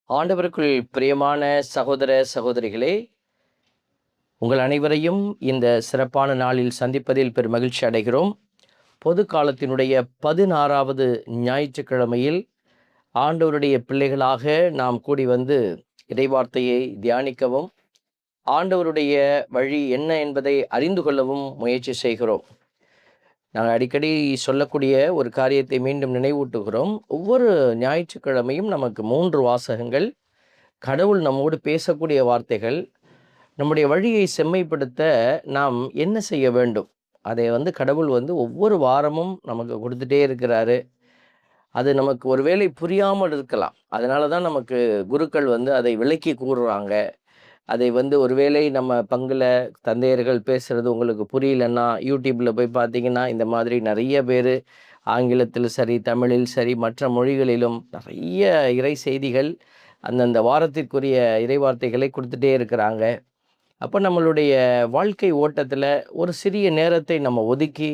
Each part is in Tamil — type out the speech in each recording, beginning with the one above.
ஆண்டவருக்குள் பிரியமான சகோதர சகோதரிகளே, உங்கள் அனைவரையும் இந்த சிறப்பான நாளில் சந்திப்பதில் பெரும் மகிழ்ச்சி அடைகிறோம். பொது காலத்தினுடைய 16வது ஞாயிற்றுக்கிழமையில் ஆண்டவருடைய பிள்ளைகளாக நாம் கூடி வந்து இறைவார்த்தையை தியானிக்கவும், ஆண்டவருடைய வழி என்ன என்பதை அறிந்து கொள்ளவும் முயற்சி செய்கிறோம். நாங்கள் அடிக்கடி சொல்லக்கூடிய ஒரு காரியத்தை மீண்டும் நினைவூட்டுகிறோம். ஒவ்வொரு ஞாயிற்றுக்கிழமையும் நமக்கு 3 வாசகங்கள், கடவுள் நம்மோடு பேசக்கூடிய வார்த்தைகள், நம்முடைய வழியை செம்மைப்படுத்த நாம் என்ன செய்ய வேண்டும், அதை கடவுள் ஒவ்வொரு வாரமும் நமக்கு கொடுத்துட்டே இருக்கிறாரு. அது நமக்கு ஒருவேளை புரியாமல் இருக்கலாம். அதனால தான் நமக்கு குருக்கள் அதை விளக்கி கூறுறாங்க. அதை ஒருவேளை நம்ம பங்குல தந்தையர்கள் பேசுறது உங்களுக்கு புரியலன்னா, யூடியூப்ல போய் பார்த்தீங்கன்னா, இந்த மாதிரி நிறைய பேர் ஆங்கிலத்தில் சரி, தமிழில் சரி, மற்ற மொழிகளிலும் நிறைய இறை செய்திகள் அந்தந்த வாரத்திற்குரிய இறைவார்த்தைகளை கொடுத்துட்டே இருக்கிறாங்க. அப்போ நம்மளுடைய வாழ்க்கை ஓட்டத்தில் ஒரு சிறிய நேரத்தை நம்ம ஒதுக்கி,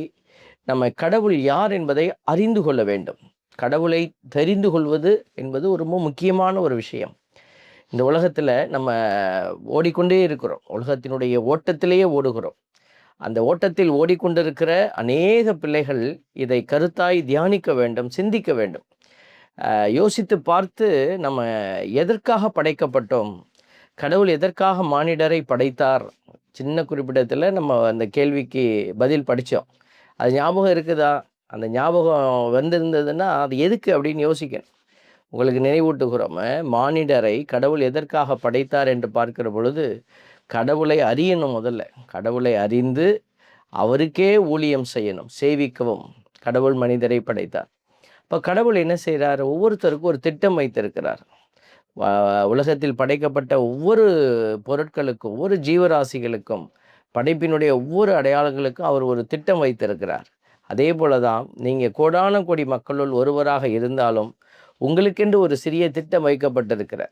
நம்ம கடவுள் யார் என்பதை அறிந்து கொள்ள வேண்டும். கடவுளை தெரிந்து கொள்வது என்பது ஒரு ரொம்ப முக்கியமான ஒரு விஷயம். இந்த உலகத்தில் நம்ம ஓடிக்கொண்டே இருக்கிறோம். உலகத்தினுடைய ஓட்டத்திலேயே ஓடுகிறோம். அந்த ஓட்டத்தில் ஓடிக்கொண்டிருக்கிற அநேக பிள்ளைகள் இதை கருத்தாய் தியானிக்க வேண்டும், சிந்திக்க வேண்டும். யோசித்து பார்த்து நம்ம எதற்காக படைக்கப்பட்டோம், கடவுள் எதற்காக மானிடரை படைத்தார். சின்ன குறிப்பிடத்தில் நம்ம அந்த கேள்விக்கு பதில் படித்தோம். அது ஞாபகம் இருக்குதா? அந்த ஞாபகம் வந்திருந்ததுன்னா அது எதுக்கு அப்படின்னு யோசிக்கணும். உங்களுக்கு நினைவூட்டுகிறோம், மானிடரை கடவுள் எதற்காக படைத்தார் என்று பார்க்கிற பொழுது, கடவுளை அறியணும். முதல்ல கடவுளை அறிந்து அவருக்கே ஊழியம் செய்யணும், சேவிக்கவும் கடவுள் மனிதரை படைத்தார். இப்போ கடவுள் என்ன செய்கிறார்? ஒவ்வொருத்தருக்கும் ஒரு திட்டம் வைத்திருக்கிறார். உலகத்தில் படைக்கப்பட்ட ஒவ்வொரு பொருட்களுக்கும், ஒவ்வொரு ஜீவராசிகளுக்கும், படைப்பினுடைய ஒவ்வொரு அடையாளங்களுக்கும் அவர் ஒரு திட்டம் வைத்திருக்கிறார். அதே போல தான் நீங்கள் கோடான கோடி மக்களுள் ஒருவராக இருந்தாலும் உங்களுக்கென்று ஒரு சிறிய திட்டம் வைக்கப்பட்டிருக்கிறார்.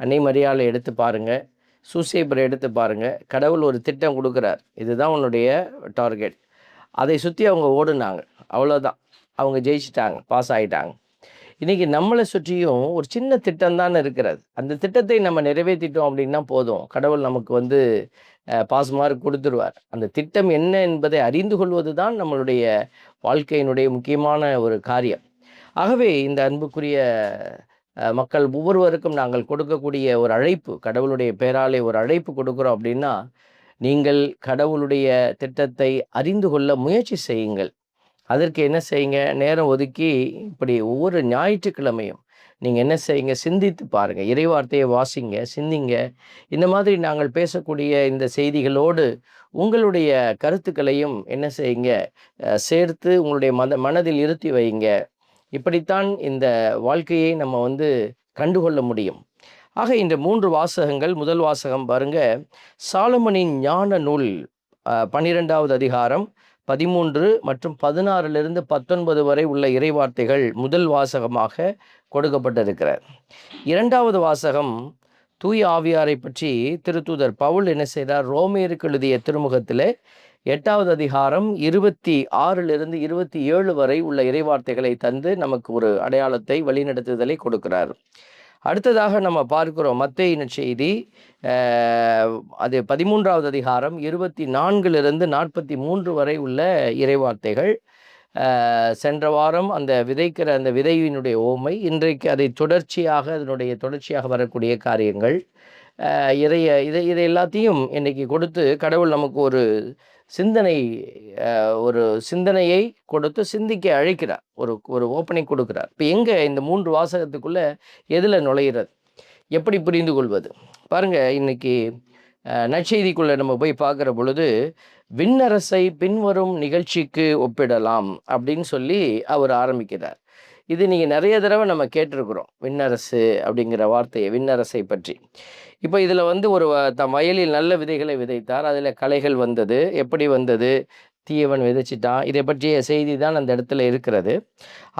அன்னை மரியாதை எடுத்து பாருங்கள், சூசேப்பரை எடுத்து பாருங்கள். கடவுள் ஒரு திட்டம் கொடுக்குறார், இதுதான் உன்னுடைய டார்கெட். அதை சுற்றி அவங்க ஓடுனாங்க, அவ்வளோதான். அவங்க ஜெயிச்சிட்டாங்க, பாஸ் ஆகிட்டாங்க. இன்றைக்கி நம்மளை சுற்றியும் ஒரு சின்ன திட்டம் தான் இருக்கிறது. அந்த திட்டத்தை நம்ம நிறைவேற்றிட்டோம் அப்படின்னா போதும், கடவுள் நமக்கு பாஸ் மார்க் கொடுத்துருவார். அந்த திட்டம் என்ன என்பதை அறிந்து கொள்வது தான் நம்மளுடைய வாழ்க்கையினுடைய முக்கியமான ஒரு காரியம். ஆகவே இந்த அன்புக்குரிய மக்கள் ஒவ்வொருவருக்கும் நாங்கள் கொடுக்கக்கூடிய ஒரு அழைப்பு, கடவுளுடைய பெயராலே ஒரு அழைப்பு கொடுக்குறோம் அப்படின்னா, நீங்கள் கடவுளுடைய திட்டத்தை அறிந்து கொள்ள முயற்சி செய்யுங்கள். அதற்கு என்ன செய்யுங்க? நேரம் ஒதுக்கி இப்படி ஒவ்வொரு ஞாயிற்றுக்கிழமையும் நீங்கள் என்ன செய்யுங்க? சிந்தித்து பாருங்கள், இறைவார்த்தையை வாசிங்க, சிந்திங்க. இந்த மாதிரி நாங்கள் பேசக்கூடிய இந்த செய்திகளோடு உங்களுடைய கருத்துக்களையும் என்ன செய்யுங்க? சேர்த்து உங்களுடைய மனதில் இருத்தி வைங்க. இப்படித்தான் இந்த வாழ்க்கையை நம்ம கண்டுகொள்ள முடியும். ஆக இந்த 3 வாசகங்கள், முதல் வாசகம் பாருங்க, சாலமனின் ஞான நூல் 12வது அதிகாரம் 13 மற்றும் 16லிருந்து 19 வரை உள்ள இறைவார்த்தைகள் முதல் வாசகமாக கொடுக்கப்பட்டிருக்கிறார். 2வது வாசகம் தூய ஆவியாரை பற்றி திருத்தூதர் பவுல் என்ன செய்கிறார்? ரோமேயருக்கு எழுதிய திருமுகத்தில் 8வது அதிகாரம் 26லிருந்து 27 வரை உள்ள இறைவார்த்தைகளை தந்து நமக்கு ஒரு அடையாளத்தை, வழிநடத்துதலை கொடுக்கிறார். அடுத்ததாக நம்ம பார்க்கிறோம் மத்தேயு நற்செய்தி, அது 13வது அதிகாரம் 24லிருந்து 43 வரை உள்ள இறைவார்த்தைகள். சென்ற வாரம் அந்த விதைக்கிற அந்த விதையினுடைய ஓமை, இன்றைக்கு அதனுடைய தொடர்ச்சியாக வரக்கூடிய காரியங்கள். இதை எல்லாத்தையும் இன்னைக்கு கொடுத்து கடவுள் நமக்கு ஒரு சிந்தனையை கொடுத்து சிந்திக்க அழைக்கிறார், ஒரு ஓப்பனிங் கொடுக்கிறார். இப்போ எங்கே இந்த 3 வாசகத்துக்குள்ளே எதில் நுழையிறது, எப்படி புரிந்து கொள்வது? பாருங்கள், இன்னைக்கு நற்செய்திக்குள்ளே நம்ம போய் பார்க்குற பொழுது, விண்ணரசை பின்வரும் நிகழ்ச்சிக்கு ஒப்பிடலாம் அப்படின்னு சொல்லி அவர் ஆரம்பிக்கிறார். இது நீங்கள் நிறைய தடவை நம்ம கேட்டிருக்கிறோம், விண்ணரசு அப்படிங்கிற வார்த்தையை, விண்ணரசை பற்றி. இப்போ இதில் ஒரு வயலில் நல்ல விதைகளை விதைத்தார், அதில் களைகள் வந்தது. எப்படி வந்தது? தீயவன் விதைச்சிட்டான். இதை பற்றிய செய்தி தான் அந்த இடத்துல இருக்கிறது.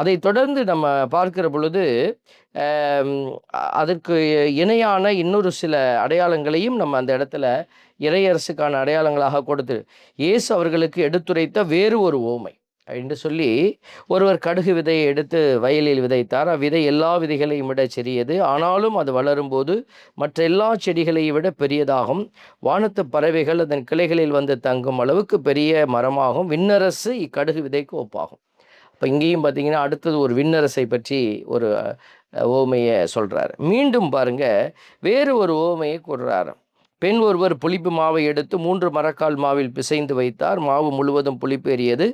அதை தொடர்ந்து நம்ம பார்க்கிற பொழுது அதற்கு இணையான இன்னொரு சில அடையாளங்களையும் நம்ம அந்த இடத்துல இறையரசுக்கான அடையாளங்களாக கொடுத்து, இயேசு அவர்களுக்கு எடுத்துரைத்த வேறு ஒரு ஓமை. என்று சொல்லி, ஒருவர் கடுகு விதையை எடுத்து வயலில் விதைத்தார். அவ்விதை எல்லா விதைகளையும் விட சிறியது, ஆனாலும் அது வளரும்போது மற்ற எல்லா செடிகளையும் விட பெரியதாகும். வானத்து பறவைகள் அதன் கிளைகளில் வந்து தங்கும் அளவுக்கு பெரிய மரமாகும். விண்ணரசு இக்கடுகு விதைக்கு ஒப்பாகும். இப்போ இங்கேயும் பார்த்தீங்கன்னா, அடுத்தது ஒரு விண்ணரசை பற்றி ஒரு ஓமையை சொல்கிறார். மீண்டும் பாருங்க, வேறு ஒரு ஓமையை கூறுறார். பெண் ஒருவர் புளிப்பு மாவை எடுத்து 3 மரக்கால் மாவில் பிசைந்து வைத்தார். மாவு முழுவதும் புளிப்பேறியது.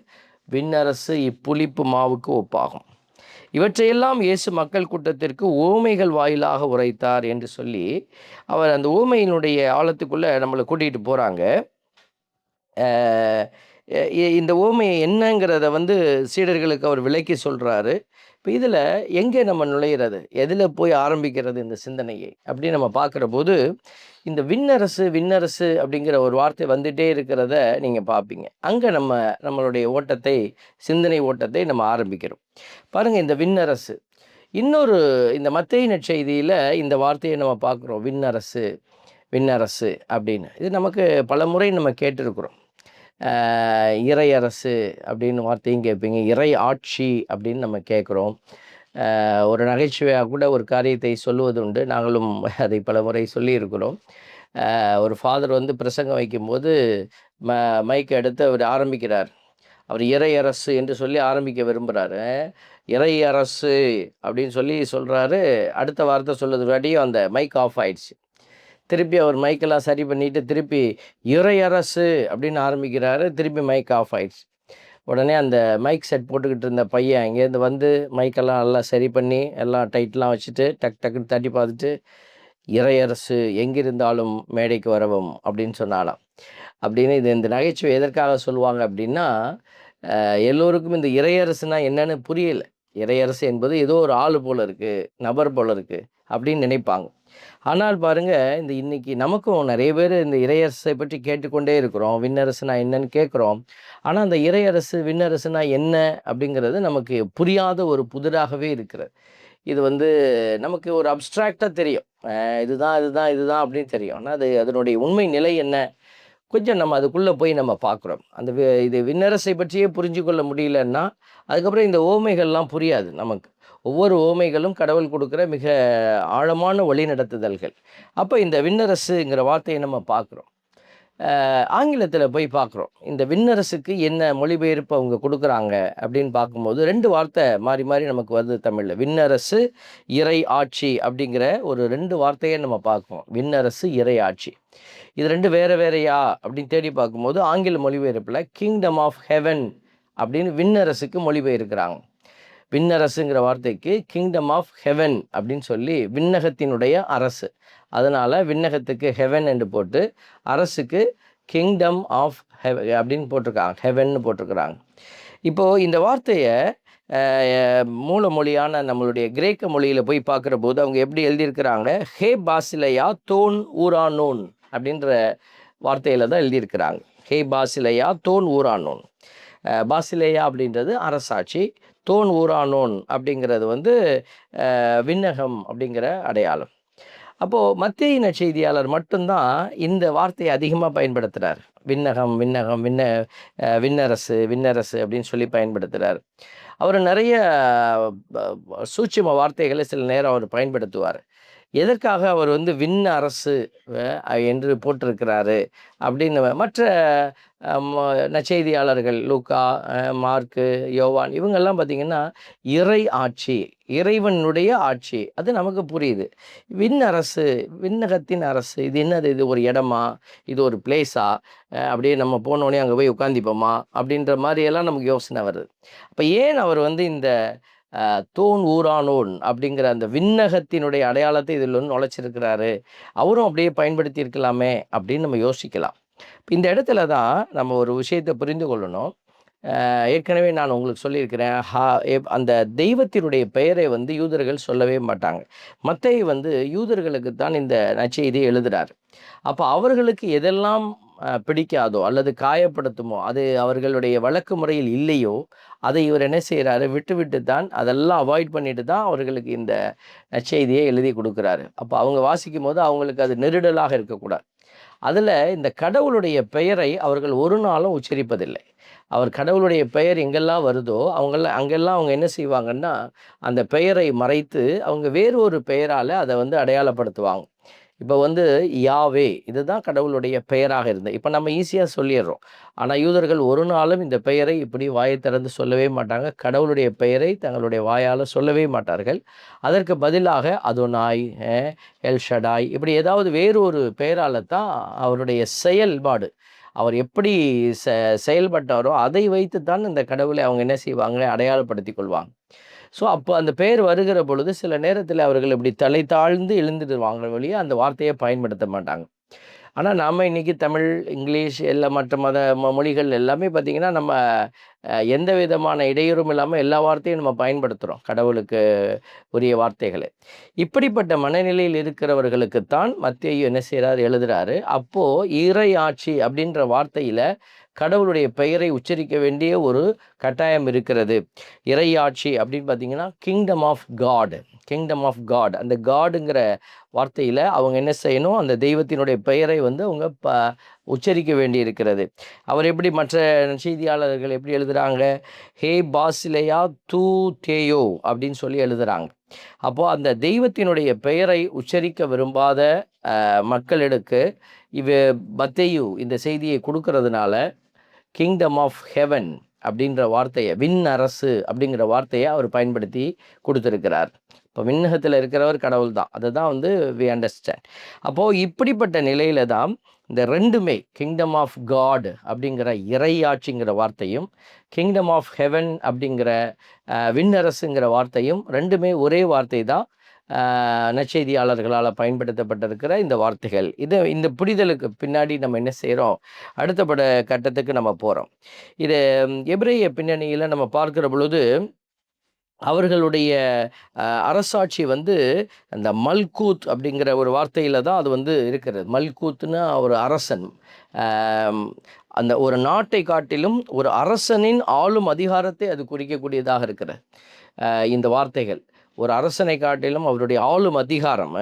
விண்ணரசு இப்புளிப்பு மாவுக்கு ஒப்பாகும். இவற்றையெல்லாம் இயேசு மக்கள் கூட்டத்திற்கு ஓமைகள் வாயிலாக உரைத்தார் என்று சொல்லி, அவர் அந்த ஓமையினுடைய ஆழத்துக்குள்ளே நம்மளை கூட்டிகிட்டு போகிறாங்க. இந்த ஓமையை என்னங்கிறத சீடர்களுக்கு அவர் விளக்கி சொல்கிறாரு. இப்போ இதில் எங்கே நம்ம நுழையிறது, எதில் போய் ஆரம்பிக்கிறது இந்த சிந்தனையை அப்படின்னு நம்ம பார்க்குற போது, இந்த விண்ணரசு விண்ணரசு அப்படிங்கிற ஒரு வார்த்தை வந்துகிட்டே இருக்கிறத நீங்கள் பார்ப்பீங்க. அங்கே நம்மளுடைய ஓட்டத்தை, சிந்தனை ஓட்டத்தை நம்ம ஆரம்பிக்கிறோம். பாருங்கள், இந்த விண்ணரசு இன்னொரு இந்த மத்தேயு நற்செய்தியில் இந்த வார்த்தையை நம்ம பார்க்குறோம். விண்ணரசு விண்ணரசு அப்படின்னு இது நமக்கு பல முறை நம்ம கேட்டிருக்கிறோம். இறையரசு அப்படின்னு வார்த்தையும் கேட்பீங்க. இறை ஆட்சி அப்படின்னு நம்ம கேட்குறோம். ஒரு நகைச்சுவையாக கூட ஒரு காரியத்தை சொல்லுவது உண்டு. நாங்களும் அதை பல முறை சொல்லியிருக்கிறோம். ஒரு ஃபாதர் பிரசங்கம் வைக்கும்போது மைக்கை எடுத்து அவர் ஆரம்பிக்கிறார். அவர் இறையரசு என்று சொல்லி ஆரம்பிக்க விரும்புகிறாரு. இறையரசு அப்படின்னு சொல்கிறாரு. அடுத்த வார்த்தை சொல்லுறதுக்காட்டியும் அந்த மைக் ஆஃப் ஆயிடுச்சு. திருப்பி அவர் மைக்கெல்லாம் சரி பண்ணிவிட்டு திருப்பி இறையரசு அப்படின்னு ஆரம்பிக்கிறாரு. திருப்பி மைக் ஆஃப் ஆயிடுச்சு. உடனே அந்த மைக் செட் போட்டுக்கிட்டு இருந்த பையன் அங்கேருந்து மைக்கெல்லாம் நல்லா சரி பண்ணி எல்லாம் டைட்லாம் வச்சுட்டு டக்குன்னு தட்டி பார்த்துட்டு, இறையரசு எங்கிருந்தாலும் மேடைக்கு வரவும் அப்படின்னு சொன்னாலாம். அப்படின்னு இந்த நகைச்சுவை எதற்காக சொல்லுவாங்க அப்படின்னா, எல்லோருக்கும் இந்த இறையரசுனா என்னன்னு புரியலை. இறையரசு என்பது ஏதோ ஒரு ஆள் போல் இருக்குது, நபர் போல் இருக்குது அப்படின்னு நினைப்பாங்க. ஆனால் பாருங்கள், இன்னைக்கு நமக்கும் நிறைய பேர் இந்த இறையரசை பற்றி கேட்டுக்கொண்டே இருக்கிறோம். விண்ணரசுனா என்னன்னு கேட்குறோம். ஆனால் அந்த இறையரசு விண்ணரசுனா என்ன அப்படிங்கிறது நமக்கு புரியாத ஒரு புதிராகவே இருக்கிறது. இது நமக்கு ஒரு அப்ஸ்ட்ராக்டாக தெரியும். இதுதான் இதுதான் இதுதான் அப்படின்னு தெரியும். ஆனால் அதனுடைய உண்மை நிலை என்ன, கொஞ்சம் நம்ம அதுக்குள்ளே போய் நம்ம பார்க்குறோம். இது விண்ணரசை பற்றியே புரிஞ்சு கொள்ள முடியலன்னா, அதுக்கப்புறம் இந்த ஓமைகள்லாம் புரியாது நமக்கு. ஒவ்வொரு ஓமைகளும் கடவுள் கொடுக்குற மிக ஆழமான வழிநடத்துதல்கள். அப்போ இந்த விண்ணரசுங்கிற வார்த்தையை நம்ம பார்க்குறோம். ஆங்கிலத்தில் போய் பார்க்குறோம். இந்த விண்ணரசுக்கு என்ன மொழிபெயர்ப்பு அவங்க கொடுக்குறாங்க அப்படின்னு பார்க்கும்போது 2 வார்த்தை மாறி மாறி நமக்கு வருது தமிழில். விண்ணரசு, இறை ஆட்சி அப்படிங்கிற ஒரு 2 வார்த்தையை நம்ம பார்க்குறோம். விண்ணரசு, இறை ஆட்சி. இது 2 வேறு வேறையா அப்படின்னு தேடி பார்க்கும்போது ஆங்கில மொழிபெயர்ப்பில் கிங்டம் ஆஃப் ஹெவன் அப்படின்னு விண்ணரசுக்கு மொழிபெயர்க்கிறாங்க. விண்ணரசுங்கிற வார்த்தைக்கு கிங்டம் ஆஃப் ஹெவன் அப்படின்னு சொல்லி விண்ணகத்தினுடைய அரசு. அதனால் விண்ணகத்துக்கு ஹெவன் என்று போட்டு அரசுக்கு கிங்டம் ஆஃப் அப்படின்னு போட்டிருக்காங்க, ஹெவன்னு போட்டிருக்கிறாங்க. இப்போது இந்த வார்த்தையை மூல மொழியான நம்மளுடைய கிரேக்க மொழியில் போய் பார்க்குற போது அவங்க எப்படி எழுதியிருக்கிறாங்க, ஹே பாசிலையா தோன் ஊரானோன் அப்படின்ற வார்த்தையில் தான் எழுதியிருக்கிறாங்க. ஹே பாசிலையா தோன் ஊரானோன். பாசிலேயா அப்படின்றது அரசாட்சி, தோன் ஊரானோன் அப்படிங்கிறது விண்ணகம் அப்படிங்கிற அடையாளம். அப்போது மத்தேயு நற்செய்தியாளர் மட்டும்தான் இந்த வார்த்தையை அதிகமாக பயன்படுத்துகிறார். விண்ணகம் விண்ணகம் விண்ணரசு விண்ணரசு அப்படின்னு சொல்லி பயன்படுத்துகிறார். அவர் நிறைய சூட்சும வார்த்தைகளை சில நேரம் அவர் பயன்படுத்துவார். எதற்காக அவர் விண் அரசு என்று போட்டிருக்கிறாரு அப்படின்னு மற்ற நற்செய்தியாளர்கள் லூக்கா, மார்க்கு, யோவான் இவங்கெல்லாம் பார்த்திங்கன்னா இறை ஆட்சி, இறைவனுடைய ஆட்சி அது நமக்கு புரியுது. விண் அரசு, விண்ணகத்தின் அரசு, இது என்னது, இது ஒரு இடமா, இது ஒரு பிளேஸா, அப்படியே நம்ம போனோடனே அங்கே போய் உட்காந்திப்போமா அப்படின்ற மாதிரியெல்லாம் நமக்கு யோசனை வருது. அப்போ ஏன் அவர் இந்த தோன் ஊரானோன் அப்படிங்கிற அந்த விண்ணகத்தினுடைய அடையாளத்தை இதில் நுழைச்சிருக்கிறாரு, அவரும் அப்படியே பயன்படுத்தி இருக்கலாமே அப்படின்னு நம்ம யோசிக்கலாம். இந்த இடத்துல தான் நம்ம ஒரு விஷயத்தை புரிந்து கொள்ளணும். ஏற்கனவே நான் உங்களுக்கு சொல்லியிருக்கிறேன், அந்த தெய்வத்தினுடைய பெயரை யூதர்கள் சொல்லவே மாட்டாங்க. மத்தேயு யூதர்களுக்கு தான் இந்த நற்செய்தியை எழுதுகிறார். அப்போ அவர்களுக்கு எதெல்லாம் பிடிக்காதோ அல்லது காயப்படுத்துமோ, அது அவர்களுடைய வழக்கு முறையில் இல்லையோ, அதை இவர் என்ன செய்கிறாரு, விட்டு தான் அதெல்லாம் அவாய்ட் பண்ணிட்டு தான் அவர்களுக்கு இந்த நற்செய்தியை எழுதி கொடுக்குறாரு. அப்போ அவங்க வாசிக்கும் போது அவங்களுக்கு அது நெருடலாக இருக்கக்கூடாது. அதில் இந்த கடவுளுடைய பெயரை அவர்கள் ஒரு நாளும் உச்சரிப்பதில்லை. அவர் கடவுளுடைய பெயர் எங்கெல்லாம் வருதோ அங்கெல்லாம் அவங்க என்ன செய்வாங்கன்னா, அந்த பெயரை மறைத்து அவங்க வேறு ஒரு பெயரால் அதை வந்து அடையாளப்படுத்துவாங்க. இப்போ வந்து யாவே இதுதான் கடவுளுடைய பெயராக இருந்தது. இப்போ நம்ம ஈஸியாக சொல்லிடுறோம். ஆனால் யூதர்கள் ஒரு நாளும் இந்த பெயரை இப்படி வாயை திறந்து சொல்லவே மாட்டாங்க. கடவுளுடைய பெயரை தங்களுடைய வாயால் சொல்லவே மாட்டார்கள். அதற்கு பதிலாக அதோனாய், எல் ஷடாய் இப்படி ஏதாவது வேறு ஒரு பெயரால் தான் அவருடைய செயல்பாடு, அவர் எப்படி செயல்பட்டாரோ அதை வைத்து தான் இந்த கடவுளை அவங்க என்ன செய்வாங்க, அடையாளப்படுத்தி கொள்வாங்க. ஸோ அப்போ அந்த பெயர் வருகிற பொழுது சில நேரத்தில் அவர்கள் இப்படி தலை தாழ்ந்து எழுந்துடுவாங்க வழியே அந்த வார்த்தையை பயன்படுத்த மாட்டாங்க. ஆனால் நாம் இன்றைக்கி தமிழ், இங்கிலீஷ் மற்ற மொழிகள் எல்லாமே பார்த்திங்கன்னா நம்ம எந்த விதமான இடையூறும் இல்லாமல் எல்லா வார்த்தையும் நம்ம பயன்படுத்துகிறோம், கடவுளுக்கு உரிய வார்த்தைகளை. இப்படிப்பட்ட மனநிலையில் இருக்கிறவர்களுக்குத்தான் மத்தேயு என்ன செய்கிறார், எழுதுகிறாரு. அப்போது இறை ஆட்சி அப்படின்ற வார்த்தையில் கடவுளுடைய பெயரை உச்சரிக்க வேண்டிய ஒரு கட்டாயம் இருக்கிறது. இறையாட்சி அப்படின்னு பார்த்தீங்கன்னா kingdom of God, kingdom of God. அந்த காடுங்கிற வார்த்தையில் அவங்க என்ன செய்யணும், அந்த தெய்வத்தினுடைய பெயரை வந்து அவங்க உச்சரிக்க வேண்டி இருக்கிறது. அவர் எப்படி மற்ற செய்தியாளர்கள் எப்படி எழுதுகிறாங்க, ஹே பாசிலையா தூ தேயோ அப்படின்னு சொல்லி எழுதுகிறாங்க. அப்போது அந்த தெய்வத்தினுடைய பெயரை உச்சரிக்க விரும்பாத மக்களிடக்கு மத்தேயு இந்த செய்தியை கொடுக்கறதுனால கிங்டம் ஆஃப் ஹெவன் அப்படின்ற வார்த்தையை, விண் அரசு அப்படிங்கிற வார்த்தையை அவர் பயன்படுத்தி கொடுத்துருக்கிறார். இப்போ விண்ணகத்தில் இருக்கிறவர் கடவுள் தான், அதை தான் வந்து வி அண்டர்ஸ்டாண்ட். அப்போது இப்படிப்பட்ட நிலையில தான் இந்த ரெண்டுமே கிங்டம் ஆஃப் காட் அப்படிங்கிற இறையாட்சிங்கிற வார்த்தையும் கிங்டம் ஆஃப் ஹெவன் அப்படிங்கிற விண்ணரசுங்கிற வார்த்தையும் ரெண்டுமே ஒரே வார்த்தை தான் நற்செய்தியாளர்களால் பயன்படுத்தப்பட்டிருக்கிற இந்த வார்த்தைகள். இந்த புரிதலுக்கு பின்னாடி நம்ம என்ன செய்கிறோம், அடுத்தப்பட கட்டத்துக்கு நம்ம போகிறோம். இது எபிரேய பின்னணியில் நம்ம பார்க்கிற பொழுது அவர்களுடைய அரசாட்சி வந்து அந்த மல்கூத் அப்படிங்கிற ஒரு வார்த்தையில் தான் அது வந்து இருக்கிறது. மல்கூத்னா ஒரு அரசன், அந்த ஒரு நாட்டை காட்டிலும் ஒரு அரசனின் ஆளும் அதிகாரத்தை அது குறிக்கக்கூடியதாக இருக்கிறது. இந்த வார்த்தைகள் ஒரு அரசனை காட்டிலும் அவருடைய ஆளும் அதிகாரம்,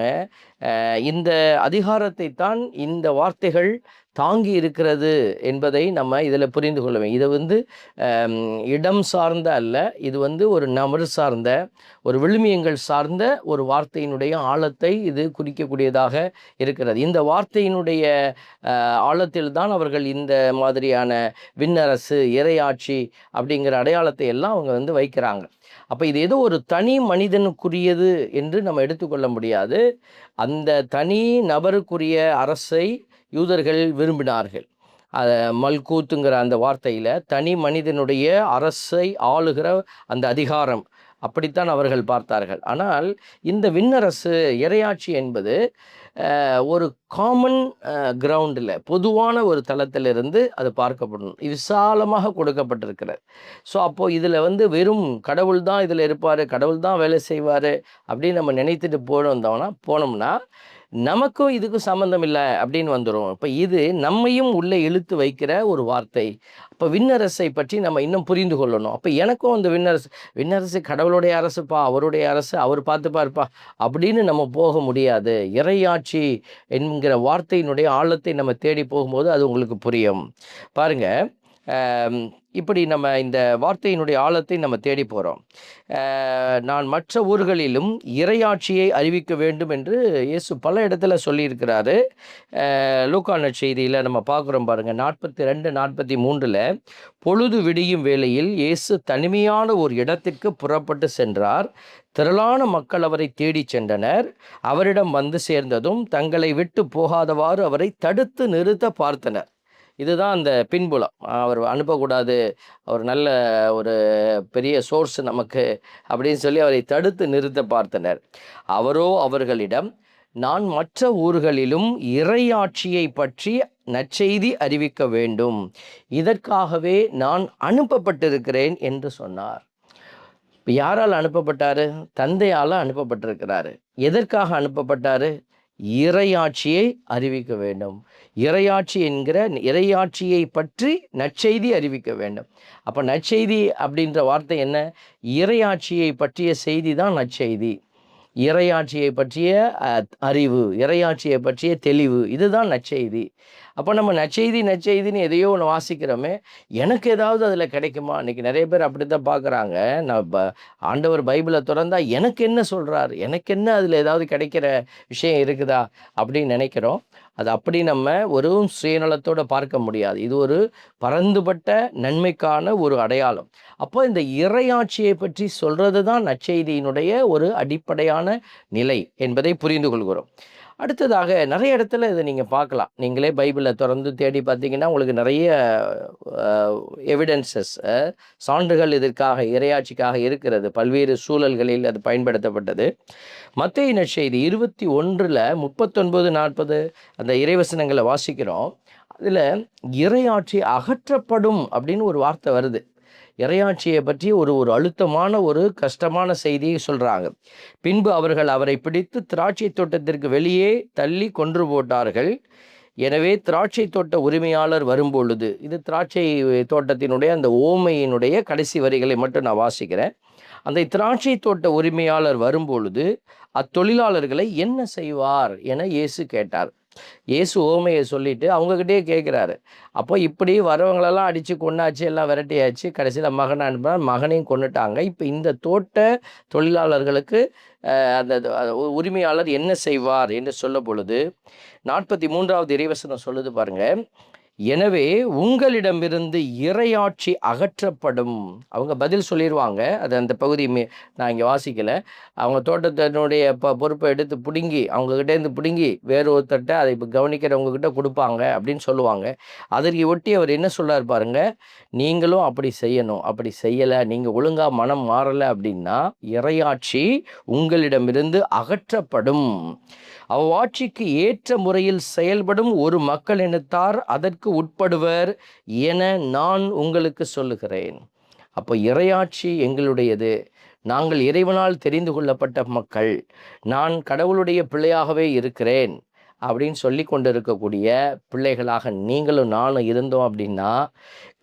இந்த அதிகாரத்தை தான் இந்த வார்த்தைகள் தாங்கி இருக்கிறது என்பதை நம்ம இதில் புரிந்து கொள்ளுவேன். இது வந்து இடம் சார்ந்த அல்ல, இது வந்து ஒரு நபர் சார்ந்த, ஒரு விழுமியங்கள் சார்ந்த ஒரு வார்த்தையினுடைய ஆழத்தை இது குறிக்கக்கூடியதாக இருக்கிறது. இந்த வார்த்தையினுடைய ஆழத்தில் தான் அவர்கள் இந்த மாதிரியான விண்ணரசு, இறையாட்சி அப்படிங்கிற அடையாளத்தை எல்லாம் அவங்க வந்து வைக்கிறாங்க. அப்போ இது ஏதோ ஒரு தனி மனிதனுக்குரியது என்று நம்ம எடுத்துக்கொள்ள முடியாது. அந்த தனி நபருக்குரிய அரசை யூதர்கள் விரும்பினார்கள். மல்கூத்துங்கிற அந்த வார்த்தையில் தனி மனிதனுடைய அரசை ஆளுகிற அந்த அதிகாரம் அப்படித்தான் அவர்கள் பார்த்தார்கள். ஆனால் இந்த விண்ணரசு, இறையாட்சி என்பது ஒரு காமன் கிரவுண்டில், பொதுவான ஒரு தளத்திலிருந்து அது பார்க்கப்படணும், விசாலமாக கொடுக்கப்பட்டிருக்கிறது. ஸோ அப்போது இதில் வந்து வெறும் கடவுள் தான் இதில் இருப்பார், கடவுள் தான் வேலை செய்வார் அப்படின்னு நம்ம நினைத்துட்டு போனோம்னா நமக்கும் இதுக்கும் சம்மந்தம் இல்லை அப்படின்னு வந்துடும். இப்போ இது நம்மையும் உள்ளே இழுத்து வைக்கிற ஒரு வார்த்தை. அப்போ விண்ணரசை பற்றி நம்ம இன்னும் புரிந்து கொள்ளணும். அப்போ எனக்கும் அந்த விண்ணரசு கடவுளுடைய அரசுப்பா, அவருடைய அரசு அவர் பார்த்துப்பாருப்பா அப்படின்னு நம்ம போக முடியாது. இறையாட்சி என்கிற வார்த்தையினுடைய ஆழத்தை நம்ம தேடி போகும்போது அது உங்களுக்கு புரியும். பாருங்கள், இப்படி நம்ம இந்த வார்த்தையினுடைய ஆழத்தை நம்ம தேடி போகிறோம். நான் மற்ற ஊர்களிலும் இறையாட்சியை அறிவிக்க வேண்டும் என்று இயேசு பல இடத்துல சொல்லியிருக்கிறாரு. லூக்கா நற்செய்தியில் நம்ம பார்க்குறோம் பாருங்கள், 42-43 பொழுது விடியும் வேளையில் இயேசு தனிமையான ஒரு இடத்திற்கு புறப்பட்டு சென்றார். திரளான மக்கள் அவரை தேடி சென்றனர். அவரிடம் வந்து சேர்ந்ததும் தங்களை விட்டு போகாதவாறு அவரை தடுத்து நிறுத்த பார்த்தனர். இதுதான் அந்த பின்புலம். அவர் அனுப்பக்கூடாது, அவர் நல்ல ஒரு பெரிய சோர்ஸ் நமக்கு அப்படின்னு சொல்லி அவரை தடுத்து நிறுத்த பார்த்தனர். அவரோ அவர்களிடம், நான் மற்ற ஊர்களிலும் இறையாட்சியை பற்றி நற்செய்தி அறிவிக்க வேண்டும், இதற்காகவே நான் அனுப்பப்பட்டிருக்கிறேன் என்று சொன்னார். இப்போ யாரால் அனுப்பப்பட்டார்? தந்தையால் அனுப்பப்பட்டிருக்கிறாரு. எதற்காக அனுப்பப்பட்டார்? இறையாட்சியை அறிவிக்க வேண்டும். இறையாட்சியை பற்றி நற்செய்தி அறிவிக்க வேண்டும். அப்போ நற்செய்தி அப்படின்ற வார்த்தை என்ன? இறையாட்சியை பற்றிய செய்தி தான் நற்செய்தி. இறையாட்சியை பற்றிய அறிவு, இறையாட்சியை பற்றிய தெளிவு, இதுதான் நற்செய்தி. அப்போ நம்ம நற்செய்தின்னு எதையோ ஒன்று வாசிக்கிறோமே, எனக்கு ஏதாவது அதில் கிடைக்குமா? இன்றைக்கி நிறைய பேர் அப்படி தான் பார்க்குறாங்க. நான் ஆண்டவர் பைபிளை திறந்தா எனக்கு என்ன சொல்கிறார், எனக்கு என்ன அதில் ஏதாவது கிடைக்கிற விஷயம் இருக்குதா அப்படின்னு நினைக்கிறோம். அது அப்படி நம்ம ஒரு சுயநலத்தோடு பார்க்க முடியாது. இது ஒரு பரந்துபட்ட நன்மைக்கான ஒரு அடையாளம். அப்போ இந்த இறையாட்சியை பற்றி சொல்கிறது தான் நற்செய்தியினுடைய ஒரு அடிப்படையான நிலை என்பதை புரிந்து கொள்கிறோம். அடுத்ததாக நிறைய இடத்துல இதை நீங்கள் பார்க்கலாம். நீங்களே பைபிளை திறந்து தேடி பார்த்தீங்கன்னா உங்களுக்கு நிறைய எவிடன்சஸ், சான்றுகள் இதற்காக, இறையாட்சிக்காக இருக்கிறது. பல்வேறு சூழல்களில் அது பயன்படுத்தப்பட்டது. மத்தேயு நற்செய்தி 21 39 40 அந்த இறைவசனங்களை வாசிக்கிறோம். அதில் இறையாட்சி அகற்றப்படும் அப்படின்னு ஒரு வார்த்தை வருது. இறையாட்சியை பற்றி ஒரு அழுத்தமான ஒரு கஷ்டமான செய்தியை சொல்கிறாங்க. பின்பு அவர்கள் அவரை பிடித்து திராட்சை தோட்டத்திற்கு வெளியே தள்ளி கொன்று போட்டார்கள். எனவே திராட்சை தோட்ட உரிமையாளர் வரும்பொழுது, இது திராட்சை தோட்டத்தினுடைய அந்த ஓமையினுடைய கடைசி வரிகளை மட்டும் நான் வாசிக்கிறேன். அந்த திராட்சை தோட்ட உரிமையாளர் வரும்பொழுது அத்தொழிலாளர்களை என்ன செய்வார் என இயேசு கேட்டார். இயேசு ஓமையை சொல்லிவிட்டு அவங்கக்கிட்டே கேட்குறாரு. அப்போ இப்படி வரவங்களெல்லாம் அடித்து கொண்டாச்சு, எல்லாம் விரட்டியாச்சு. கடைசியில் மகனை அனுப்புனா, மகனையும் கொண்டுட்டாங்க. இப்போ இந்த தோட்ட தொழிலாளர்களுக்கு அந்த உரிமையாளர் என்ன செய்வார் என்று சொல்ல பொழுது 43வது இறைவசனம் சொல்லுது பாருங்கள். எனவே உங்களிடமிருந்து இறையாட்சி அகற்றப்படும். அவங்க பதில் சொல்லிடுவாங்க. அது அந்த பகுதி நான் இங்கே வாசிக்கலை. அவங்க தோட்டத்தினுடைய பொறுப்பை எடுத்து பிடுங்கி, அவங்கக்கிட்டேருந்து பிடுங்கி வேறு ஒருத்தட்ட அதை இப்போ கவனிக்கிறவங்கக்கிட்ட கொடுப்பாங்க அப்படின்னு சொல்லுவாங்க. அதற்கு ஒட்டி அவர் என்ன சொல்கிறார் பாருங்கள், நீங்களும் அப்படி செய்யணும். அப்படி செய்யலை, நீங்கள் ஒழுங்காக மனம் மாறலை அப்படின்னா இறையாட்சி உங்களிடமிருந்து அகற்றப்படும். அவ்வாட்சிக்கு ஏற்ற முறையில் செயல்படும் ஒரு மக்கள் இனத்தார் அதற்கு உட்படுவர் என நான் உங்களுக்கு சொல்லுகிறேன். அப்போ இறையாட்சி எங்களுடையது. நாங்கள் இறைவனால் தெரிந்து கொள்ளப்பட்ட மக்கள். நான் கடவுளுடைய பிள்ளையாகவே இருக்கிறேன் அப்படின்னு சொல்லி கொண்டு இருக்கக்கூடிய பிள்ளைகளாக நீங்களும் நானும் இருந்தோம் அப்படின்னா